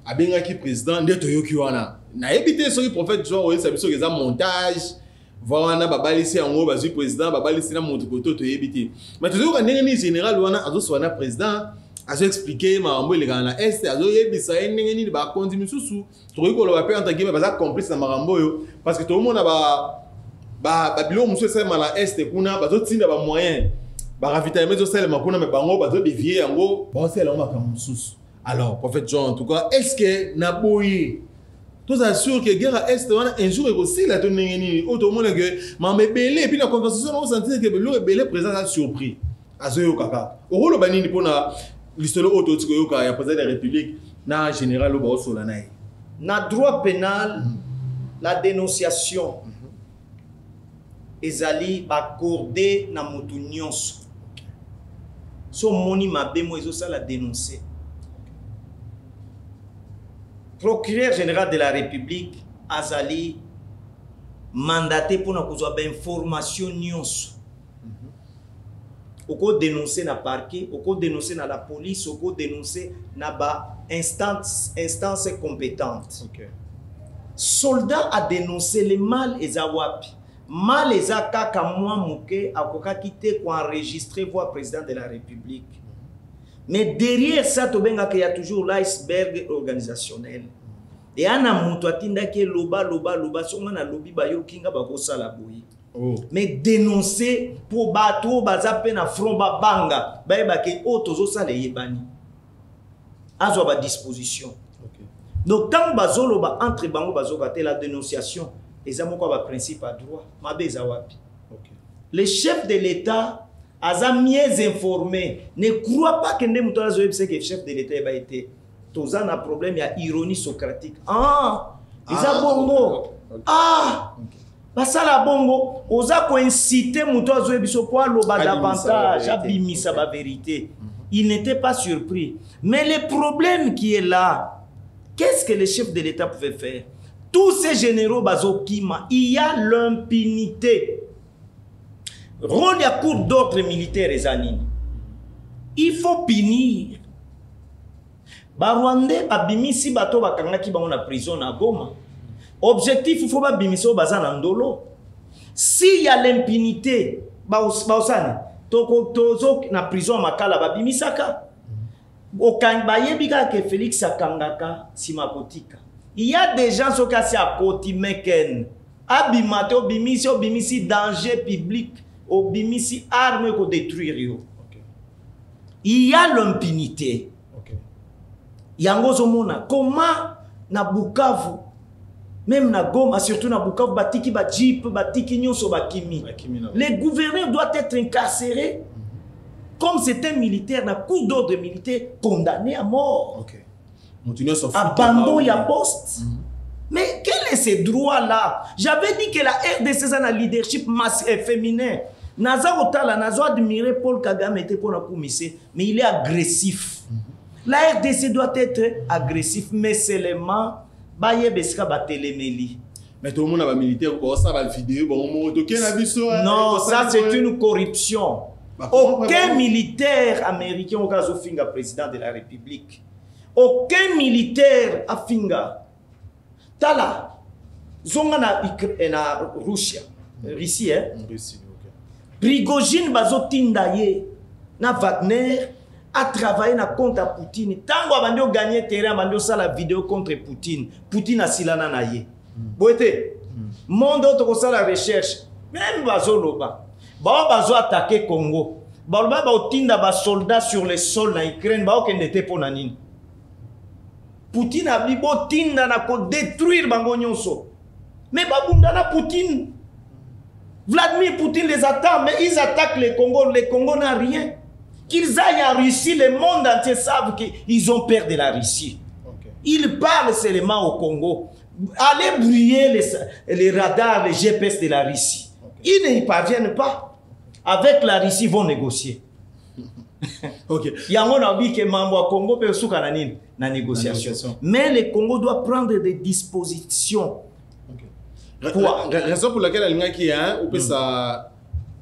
C: abengaki président nde toyoki wana na ebité soki prophète genre oyo sabiso keza montage voilà babalisi yango bazui président babalisi na moto koto to yebiti mais toujours quand ndenge ni général wana azo swana président azo expliquer mambo le kana est azo yebisa ndenge ni ba kondi misusu to yikolo ba pe entre guillemets baza complice na marambo yo parce que tout le monde ba bilo musu ça mala est kuna bazo tinda ba moyen ba ravitaillement zo sel makuna mais bango bazo dévier yango ba sel yango makambo mususu alors prophète Jean en tout cas est-ce que na boyi tous assurent que guerre est un jour est aussi la tenue au monde que mamé belé et puis la conversation on sentit que le belé présent a surpris azoyo kaka au rôle banini pona l'histoire auto tiko ka ya président de la République na général oba osola nae
B: na droit pénal la dénonciation ezali accordé na mutu nyonso so moni mabe mo ezo sala dénoncer. Procureur général de la République azali mandaté pour na kozwa ba information nyonso. Oko dénoncer na parquet, oko dénoncer na la police, oko dénoncer na ba instance compétente.
C: OK.
B: soldat a dénoncé le mal ezawapi. Mal ezakaka moi mouke akoka kite ko enregistrer voix président de la République. Mais derrière ça tobenga qu'il y a toujours l'iceberg organisationnel. Et ana mutu atindaki loba songa na lobi bayo kinga bakosala boyi. Mais dénoncer pour bateau bazape na front babanga bayebake o tozosala yebani. Azo ba disposition. Donc tant bazoloba entre bango bazoka la dénonciation ezamoko ba principe à droit mabe ezawapi. Le chef de l'État aza mieux informé ne croit pas que ndem tola zoyeb c'est que chef de l'État ba été toza na problème ya ironie socratique. Eza bongo. Basala bongo oza ko inciter muto zoyeb biso kwa loba davantage abimisa ba vérité. Il n'était pas surpris. Mais le problème qui est là, qu'est-ce que le chef de l'État pouvait faire? Tous ces généraux bazokima, il y a l'impunité. Rôle de la cour d'ordre militaire et zanini. Il faut punir. Barwande babimisi bato bakangaki ba na prison na Goma. Objectif il faut babimisi o bazana ndolo. S'il y a l'impunité, baosani tozo na prison makala babimisaka. Okangbayebika ke Félix akangaka simakotika. Il y a des gens qui sont à côté meken. Abimate obimisi danger public, obimisi arme ko détruire. Il y a l'impunité. Yango zomona comment na Bukavu même na Goma surtout na Bukavu batiki ba jeep batiki nyonso bakimi. Les gouverneurs doivent être incarcérés comme c'est un militaire na coup d'ordre militaire condamné à mort. Abandon ya poste. Mais quel est ce droit-là? J'avais dit que la RDC a un leadership féminin. Naza Otala, Naza admiré Paul Kagame était pour la commission, mais il est agressif. La RDC doit être agressif, mais seulement Baye Beska Batelemeli.
C: Mais tout le monde a un militaire, ça va vidéo,
B: non, ça c'est une corruption. Aucun militaire américain au cas où finga président de la République. Aucun militaire a finga. Tala, zonga na Russia, Russie, Prigogine bazotinda ye na Wagner a travaillé na contre Poutine. Tango abandio gagner terrain, abandio ça la vidéo contre Poutine. Poutine a silana na ye. Boete, monde autre ça la recherche. Même bazoloba. Ba bazo attaquer Congo. Ba ba otinda ba soldats sur les sols na Ukraine, ba okende te pona nini. Poutine a dit botinda na ko détruire bango nyonso. Mais babunda na Poutine. Vladimir Poutine les attaque, mais ils attaquent le Congo. Le Congo n'a rien. Qu'ils aillent en Russie, le monde entier savent qu'ils ont peur de la Russie. Ils parlent seulement au Congo. Allez brouiller les radars, les GPS de la Russie. Ils n'y parviennent pas. Avec la Russie, ils vont négocier. Il y a un avis que Mambo Congo peut se faire la négociation. Mais le Congo doit prendre des dispositions.
C: Quoi? Raison pour laquelle il y a une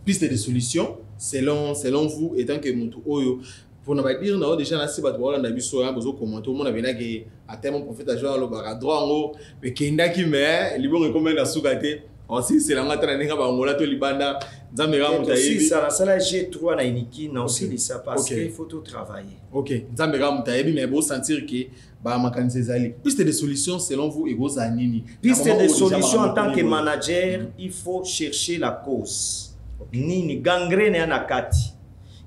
C: piste de solution, selon vous, étant que Moutou Oyo, pour ne pas dire, non, déjà, là, si vous avez vu sur un besoin comment tout le monde a vu à terme, on profite à jouer à droit en haut, mais qu'il y a qui met, les bons recommandent à sous-gâter. Aussi, c'est la matin, on a Angola, tout Libanda, Zamera,
B: Moutaïbi. Ça, G3, na Iniki, non, c'est ça, parce qu'il faut tout travailler.
C: Ok, Zamera, Moutaïbi, mais vous sentir que, piste de solutions selon vous et vos animi.
B: Piste de solutions en tant que manager, il faut chercher la cause. Nini, gangrène et anakati.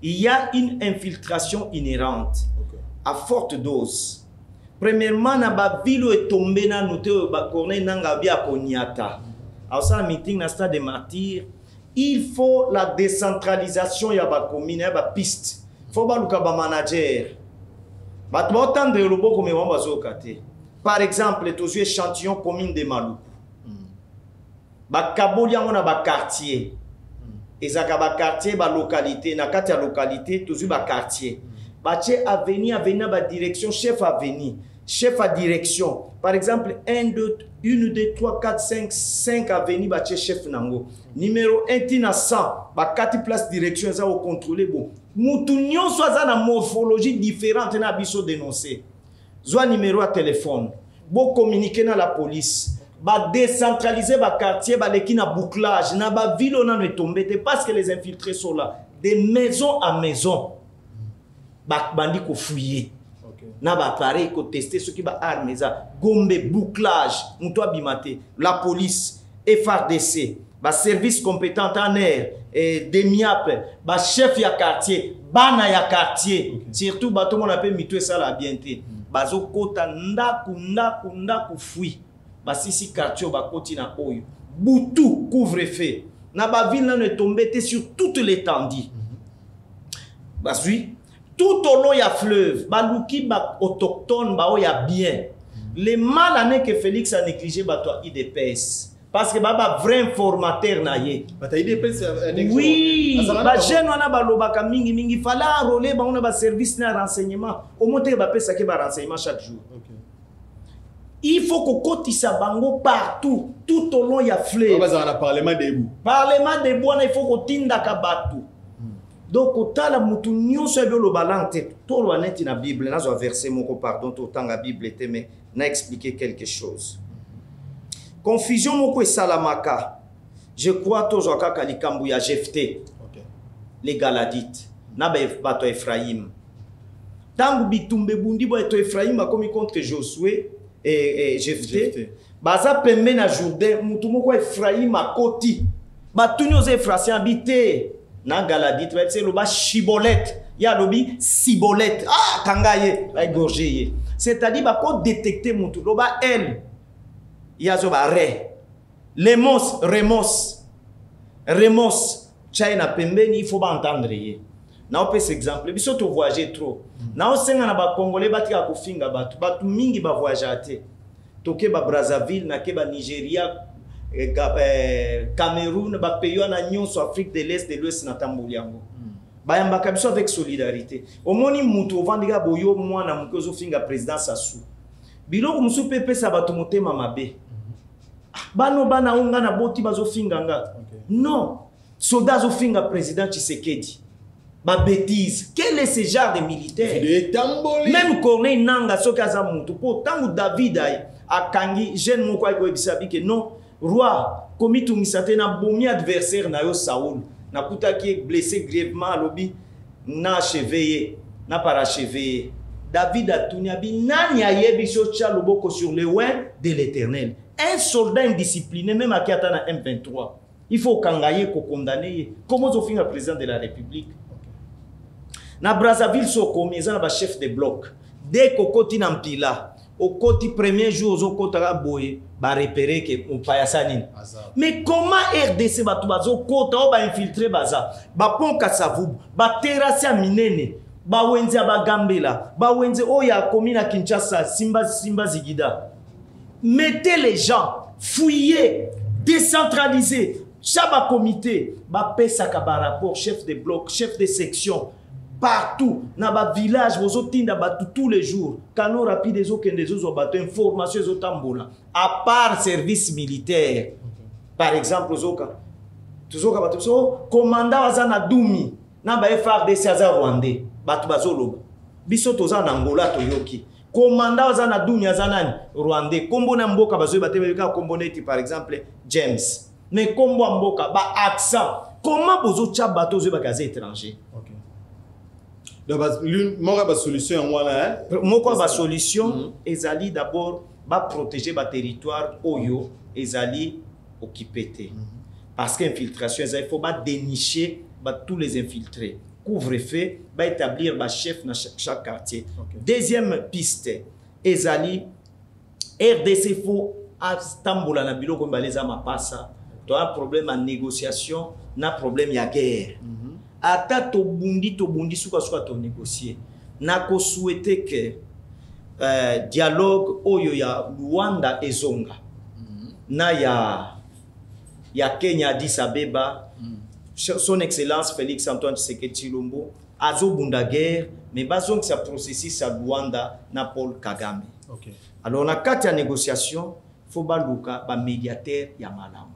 B: Il y a une infiltration inhérente à forte dose. Premièrement, na ba ville est tombé na noté ba corné nanga bia konyata. Alors ça meeting na stade de martyrs, il faut la décentralisation ya ba commune ya ba piste. Faut ba luka ba manager. Par exemple, tous les échantillons communes de Malou. Bakaboli on a ba quartier. Ezaka ba quartier ba localité, na kati ya localité, tous ba quartier. Ba che avenue ba direction, chef avenue, chef à direction. Par exemple, 1 2 3 4 5 avenues ba che chef nango. Numéro 1 tina 100, ba 4 place direction za au contrôler bon. Moutou nyonso aza na morphologie différente na biso dénoncer. Zwa numéro à téléphone. Bo communiquer na la police. ba décentraliser ba quartier ba leki na bouclage na ba ville on est tombé parce que les infiltrés sont là de maison à maison ba bandi ko fouiller na ba appareil ko tester ce qui ba armes ça gombe bouclage muto abimate la police FARDC ba service compétent en air et demiap ba chef ya quartier bana ya quartier surtout ba tout monde appelle mito ça la bienté bazo kota ndaku fui ba sisi quartier ba koti na oyo butu couvre-feu na ba ville na ne tombé sur toute l'étendue ba sui tout au long ya fleuve baluki ba autochtone ba oya bien les mal années que Félix a négligé ba toi IDPS parce que baba vrai informateur na ye
C: bata IDPS
B: oui ba jeune wana ba lobaka mingi fala enrôler ba on a ba service na renseignement au monter ba pesa ke ba renseignement chaque jour. Il faut que kotisa bango partout tout au long ya fleuve
C: ba za parlement debout
B: il faut que tinda ka batu donc otala mutu nyonso ebe lo balante to lo aneti na Bible na zo verset moko pardon to tanga Bible te mais na expliquer quelque chose. Confusion moko esalamaka. Je crois toujours kaka likambu ya Jephté. Les Galadites. Na bato Ephraim. Tangu bitumbe bundi bato Ephraim bakomi contre Josué et Jephté. Baza pembe na Jourdain mutu moko Ephraim akoti. Batuni oze Ephraim habité na Galadite ba tselo ba Shibolette. Ya lobi Sibolette. Ah kangaye ba gorgeye. C'est-à-dire ba ko détecter mutu loba elle Yazoba Ré, Lemos, Remos, China Pembeni, il faut pas entendre. Na opes exemple, biso to voyager trop. Na osenga na ba Congolais batika ko finga batu mingi ba voyager. Toke ba Brazzaville, na ke ba Nigeria, Cameroun, ba pays na nyonso Afrique de l'Est de l'Ouest na tamboliango. Ba yamba biso avec solidarité. Omoni mutu vandiga boyo mwana mukozo finga président Sassou. Biloko musu pepe sa bato motema mabe. Bano bana unga na boti bazo finga nga. Non. Soldat zo finga président Tshisekedi. Ba bêtise. Quel est ce genre de militaire? Même Corneille Nanga sokaza mutu po tangu David ay akangi jeune moko ay ko bisabi que non roi komitu misate na bomi adversaire na yo Saoul. Na kuta ki blessé grièvement lobi na cheveye na paracheveye. David a tourné nani ayebi so tcha loboko sur le ouin de l'Éternel. Un soldat indiscipliné même à Kiata na M23. Il faut kangaye ko condamner. Comment zo finga président de la République? Na Brazzaville so komeza na ba chef de bloc. Dès ko koti na mpila, au koti premier jour zo kota boye ba repérer que on payasani. Mais comment RDC ba to bazo kota o ba infiltrer baza. Ba ponka savubu, ba terrasse ya minene. Bawenze abagambela bawenze oya komina Kinshasa Simba Zigida. Mettez les gens, fouillez, décentralisez, chaba comité, ba pesa ka ba rapport chef de bloc, chef de section partout na ba village bozo tinda batu tous les jours kano rapide zo kende zo bato information zo tambola à part service militaire. Par exemple zoka tuzoka batu so commandant wazana dumi na ba FARDC aza Rwandais batu bazoloba biso toza na Angola toyoki commandant waza na dunia za nani Rwandais kombo na mboka bazoye batebeka kombo neti par exemple James mais kombo mboka ba accent comment bozo tcha bato zo bakaze étranger.
C: Donc moko ba solution ngwana
B: moko ba solution ezali d'abord ba protéger ba territoire oyo ezali occupé parce qu'infiltration il faut pas dénicher tous les infiltrés. Couvre-feu, va établir un chef dans chaque quartier. Deuxième piste, Ezali, RDC faut à Stamboula na bilo comme les ama passa. Tu as un problème en négociation, na problème ya guerre. Ata to bundi suka to négocier. Na ko souhaiter que dialogue oyo ya Luanda et Zonga. Na ya Kenya Addis Abeba. Son Excellence Félix Antoine Tshisekedi Tshilombo azo bunda guerre mais bazon que ça processus à Luanda na Paul Kagame. Alors na kati ya négociation faut baluka ba médiateur ya malamu.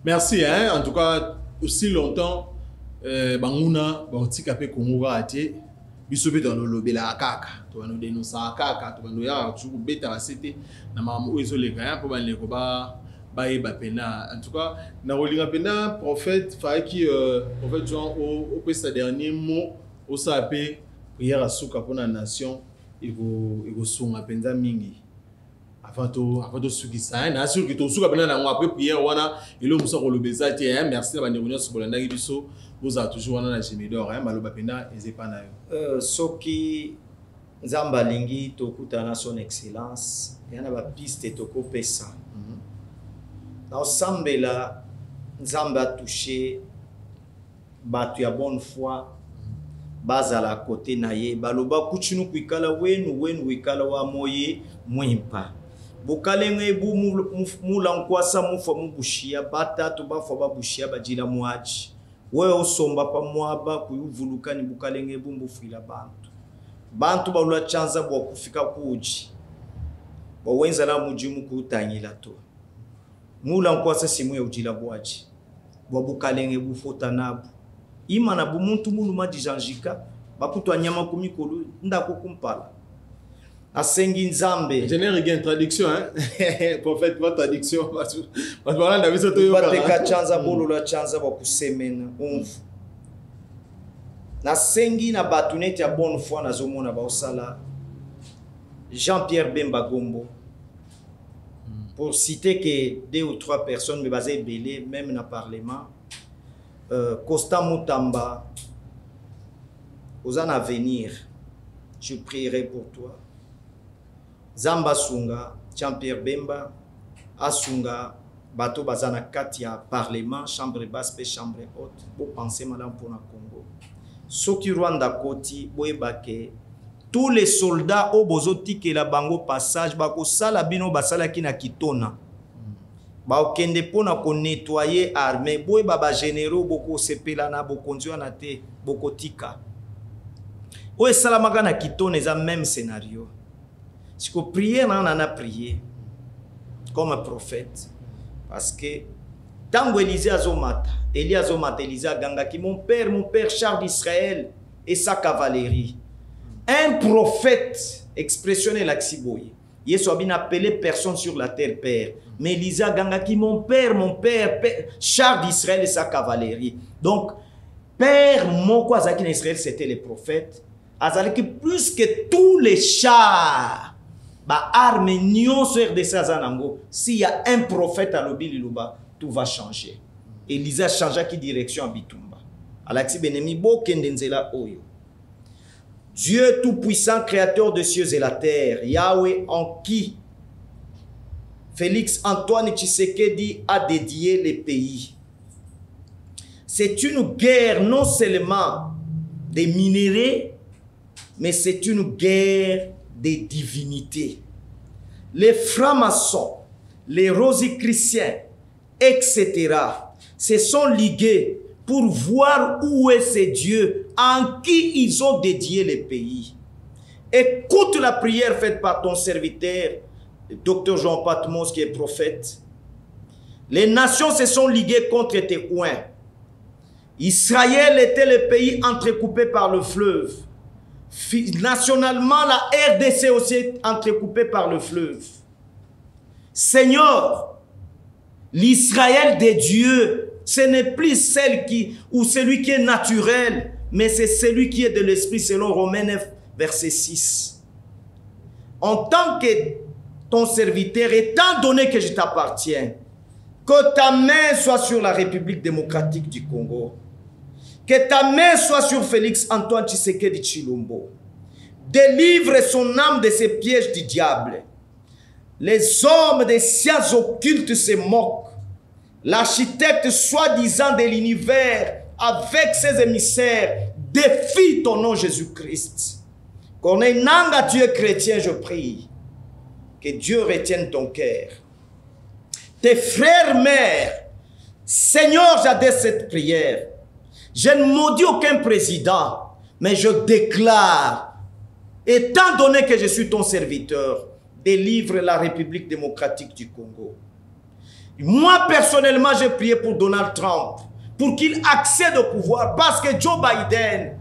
C: Merci en tout cas aussi longtemps banguna ba otika pe Congo raté biso pe to lobela kaka to bano dénoncer kaka to bano ya tsuku beta basete na mamu ezo le gaya po banle ko ba yeba pena. En tout cas na rolinga pena prophète fa qui prophète Jean au pesa dernier mot au sape prière à suka pour la nation ego sunga penza mingi avant to suki ça na sûr que to suka pena na après prière wana elo musa ko lobeza ti merci ba ndeko nyonso bolanda ki biso vous a toujours wana na Gemidor maloba pena ezepa na yo
B: soki nzamba lingi to kutana son excellence yana ba piste to ko pesa na osambela nzamba touché batu ya bonne foi bazala côté na ye baloba kuchinu kuikala wenu wikala wa moye mwimpa bukalenge bu mula nkwasa mufa mubushia batatu bafa babushia bajila muachi wewe osomba pa mwaba kuyuvulukani bukalenge bu mbufila bantu balula chanza bwa kufika kuji bawenza na mujimu kutanyila to mula nkwasa simu ya ujila bwaji bwa bukalenge bufota nabu imana bu muntu muluma dijanjika bakutwa nyama kumikolo ndako kumpala asengi nzambe
C: génère une traduction prophète votre traduction parce voilà na biso to yo
B: bateka chanza bolo la chanza ba kusemena umfu na sengi na batunete ya bonne foi na zomona ba osala Jean-Pierre Bemba Gombo pour citer que 2 ou 3 personnes me basé belé même na parlement Costa Mutamba aux en avenir je prierai pour toi Zamba Sunga Jean-Pierre Bemba Asunga bato bazana kati ya parlement chambre basse pe chambre haute pour penser madame pour na Congo soki Rwanda koti boyebake tous les soldats au bozoti ke la bango passage bako sala bino basala ki na kitona ba okende pona ko nettoyer armée boy baba généraux boko sepela na bokonzwa na te bokotika o salamaka na kitona za même scénario si ko prier na na prier comme un prophète parce que tango Élisée azomata Élie azomata Élisée ganga ki mon père Charles d'Israël et sa cavalerie un prophète expressionné l'axiboye Yesu a bien appelé personne sur la terre père mais Élisée ganga ki mon père Charles d'Israël et sa cavalerie donc père mon quoi zaki en Israël c'était les prophètes azalaki plus que tous les chars ba arme nyonso RDC azanango s'il y a un prophète à Lobi-Liluba tout va changer Élisée changea qui direction à Bitumba alaxi benemi bo kendenzela oyo Dieu tout-puissant créateur des cieux et la terre Yahweh en qui Félix Antoine Tshisekedi a dédié les pays c'est une guerre non seulement des minéraux mais c'est une guerre des divinités. Les francs-maçons, les rosicruciens, etc. se sont ligués pour voir où est ce Dieu en qui ils ont dédié les pays. Écoute la prière faite par ton serviteur, le docteur Jean Patmos qui est prophète. Les nations se sont liguées contre tes coins. Israël était le pays entrecoupé par le fleuve. Nationalement, la RDC aussi est entrecoupée par le fleuve. Seigneur, l'Israël des dieux, ce n'est plus celle qui, ou celui qui est naturel, mais c'est celui qui est de l'esprit selon Romains 9, verset 6. En tant que ton serviteur, étant donné que je t'appartiens, que ta main soit sur la République démocratique du Congo, que ta main soit sur Félix Antoine Tshisekedi Tshilombo. Délivre son âme de ces pièges du diable. Les hommes des sciences occultes se moquent. L'architecte soi-disant de l'univers avec ses émissaires défie ton nom Jésus-Christ. Qu'on ait nanga Dieu chrétien, je prie. Que Dieu retienne ton cœur. Tes frères, mères, Seigneur, j'adresse cette prière. Je ne maudis aucun président, mais je déclare, étant donné que je suis ton serviteur, délivre la République démocratique du Congo. Moi, personnellement, j'ai prié pour Donald Trump, pour qu'il accède au pouvoir, parce que Joe Biden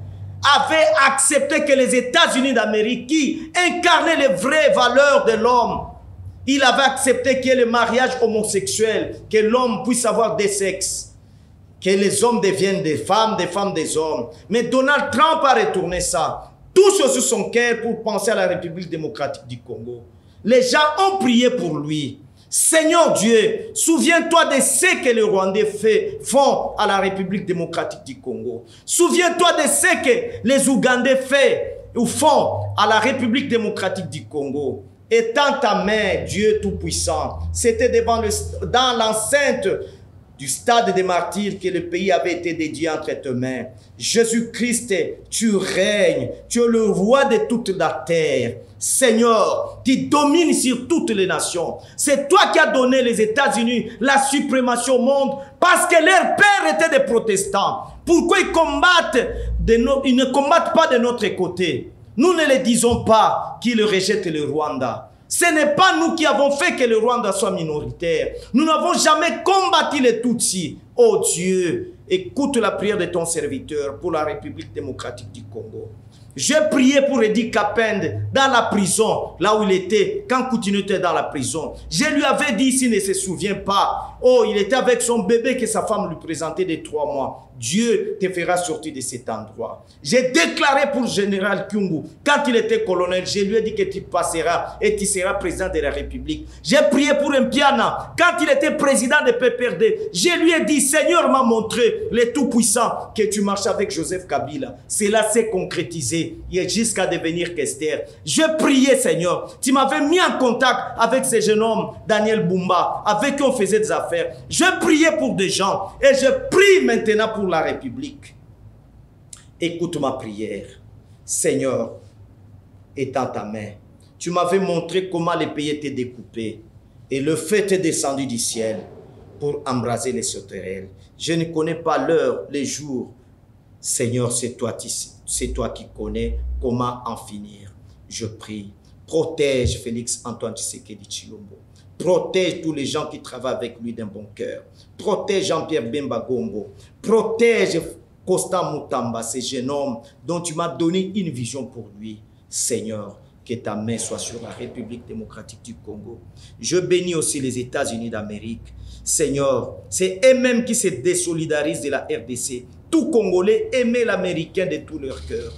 B: avait accepté que les États-Unis d'Amérique, qui incarnaient les vraies valeurs de l'homme, il avait accepté qu'il y ait le mariage homosexuel, que l'homme puisse avoir des sexes, que les hommes deviennent des femmes des hommes. Mais Donald Trump a retourné ça. Touche sur son cœur pour penser à la République démocratique du Congo. Les gens ont prié pour lui. Seigneur Dieu, souviens-toi de ce que les Rwandais font à la République démocratique du Congo. Souviens-toi de ce que les Ougandais font à la République démocratique du Congo. Étends ta main, Dieu Tout-Puissant. C'était dans l'enceinte du stade des martyrs que le pays avait été dédié entre tes mains. Jésus-Christ, tu règnes, tu es le roi de toute la terre. Seigneur, tu domines sur toutes les nations. C'est toi qui as donné les États-Unis la suprématie au monde parce que leurs pères étaient des protestants. Pourquoi ils ne combattent pas de notre côté? Nous ne les disons pas qu'ils rejettent le Rwanda. Ce n'est pas nous qui avons fait que le Rwanda soit minoritaire. Nous n'avons jamais combattu les Tutsis. Oh Dieu, écoute la prière de ton serviteur pour la République démocratique du Congo. J'ai prié pour Eddie Kapende dans la prison, là où il était, quand Coutinho était dans la prison. Je lui avais dit, s'il ne se souvient pas, oh, il était avec son bébé que sa femme lui présentait de 3 mois. Dieu te fera sortir de cet endroit. J'ai déclaré pour le général Kyungu, quand il était colonel, je lui ai dit que tu passeras et tu seras président de la République. J'ai prié pour Mpiana, quand il était président de PPRD, je lui ai dit, Seigneur m'a montré, le Tout-Puissant, que tu marches avec Joseph Kabila. Cela s'est concrétisé jusqu'à devenir Kester. Je priais, Seigneur, tu m'avais mis en contact avec ce jeune homme, Daniel Bumba, avec qui on faisait des affaires. Je priais pour des gens et je prie maintenant pour la République. Écoute ma prière. Seigneur, étends ta main. Tu m'avais montré comment les pays étaient découpés et le feu est descendu du ciel pour embraser les sauterelles. Je ne connais pas l'heure, les jours. Seigneur, c'est toi qui connais comment en finir. Je prie. Protège Félix Antoine Tshisekedi Tshilombo. Protège tous les gens qui travaillent avec lui d'un bon cœur. Protège Jean-Pierre Bemba Gombo. Protège Constant Moutamba, ce jeune homme dont tu m'as donné une vision pour lui. Seigneur, que ta main soit sur la République démocratique du Congo. Je bénis aussi les États-Unis d'Amérique. Seigneur, c'est eux-mêmes qui se désolidarisent de la RDC. Tout Congolais aimait l'Américain de tout leur cœur.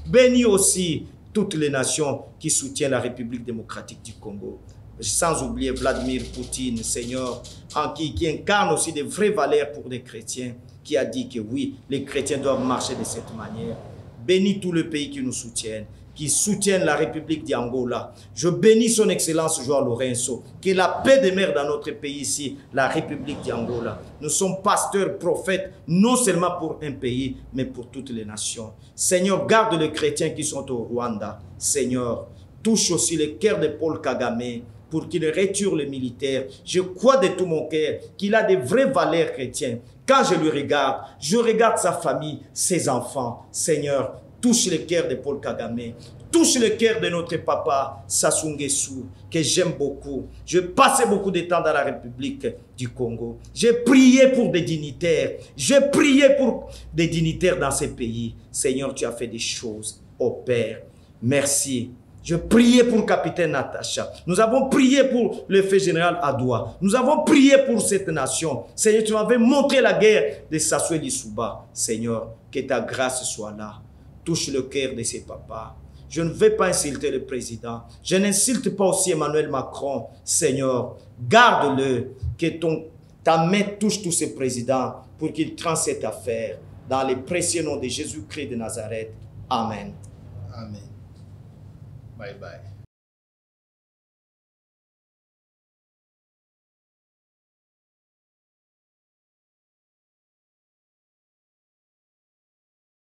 B: Bénis aussi toutes les nations qui soutiennent la République démocratique du Congo. Sans oublier Vladimir Poutine, Seigneur, qui incarne aussi des vraies valeurs pour les chrétiens, qui a dit que oui, les chrétiens doivent marcher de cette manière. Bénis tous les pays qui nous soutiennent, qui soutiennent la République d'Angola. Je bénis son Excellence Joao Lourenço, que la paix demeure dans notre pays ici, la République d'Angola. Nous sommes pasteurs, prophètes, non seulement pour un pays, mais pour toutes les nations. Seigneur, garde les chrétiens qui sont au Rwanda. Seigneur, touche aussi le cœur de Paul Kagame, pour qu'il retire les militaires. Je crois de tout mon cœur qu'il a des vraies valeurs chrétiennes. Quand je regarde sa famille, ses enfants. Seigneur, touche le cœur de Paul Kagame. Touche le cœur de notre papa, Sassou Nguesso, que j'aime beaucoup. Je passais beaucoup de temps dans la République du Congo. J'ai prié pour des dignitaires. J'ai prié pour des dignitaires dans ces pays. Seigneur, tu as fait des choses. Oh Père, merci. Je priais pour le capitaine Natacha. Nous avons prié pour le fait général Adoua. Nous avons prié pour cette nation. Seigneur, tu m'avais montré la guerre de Sassou Lisuba. Seigneur, que ta grâce soit là. Touche le cœur de ses papas. Je ne vais pas insulter le président. Je n'insulte pas aussi Emmanuel Macron. Seigneur, garde-le. Que ta main touche tous ces présidents pour qu'ils tranchent cette affaire. Dans le précieux nom de Jésus-Christ de Nazareth. Amen.
C: Amen. Bye bye.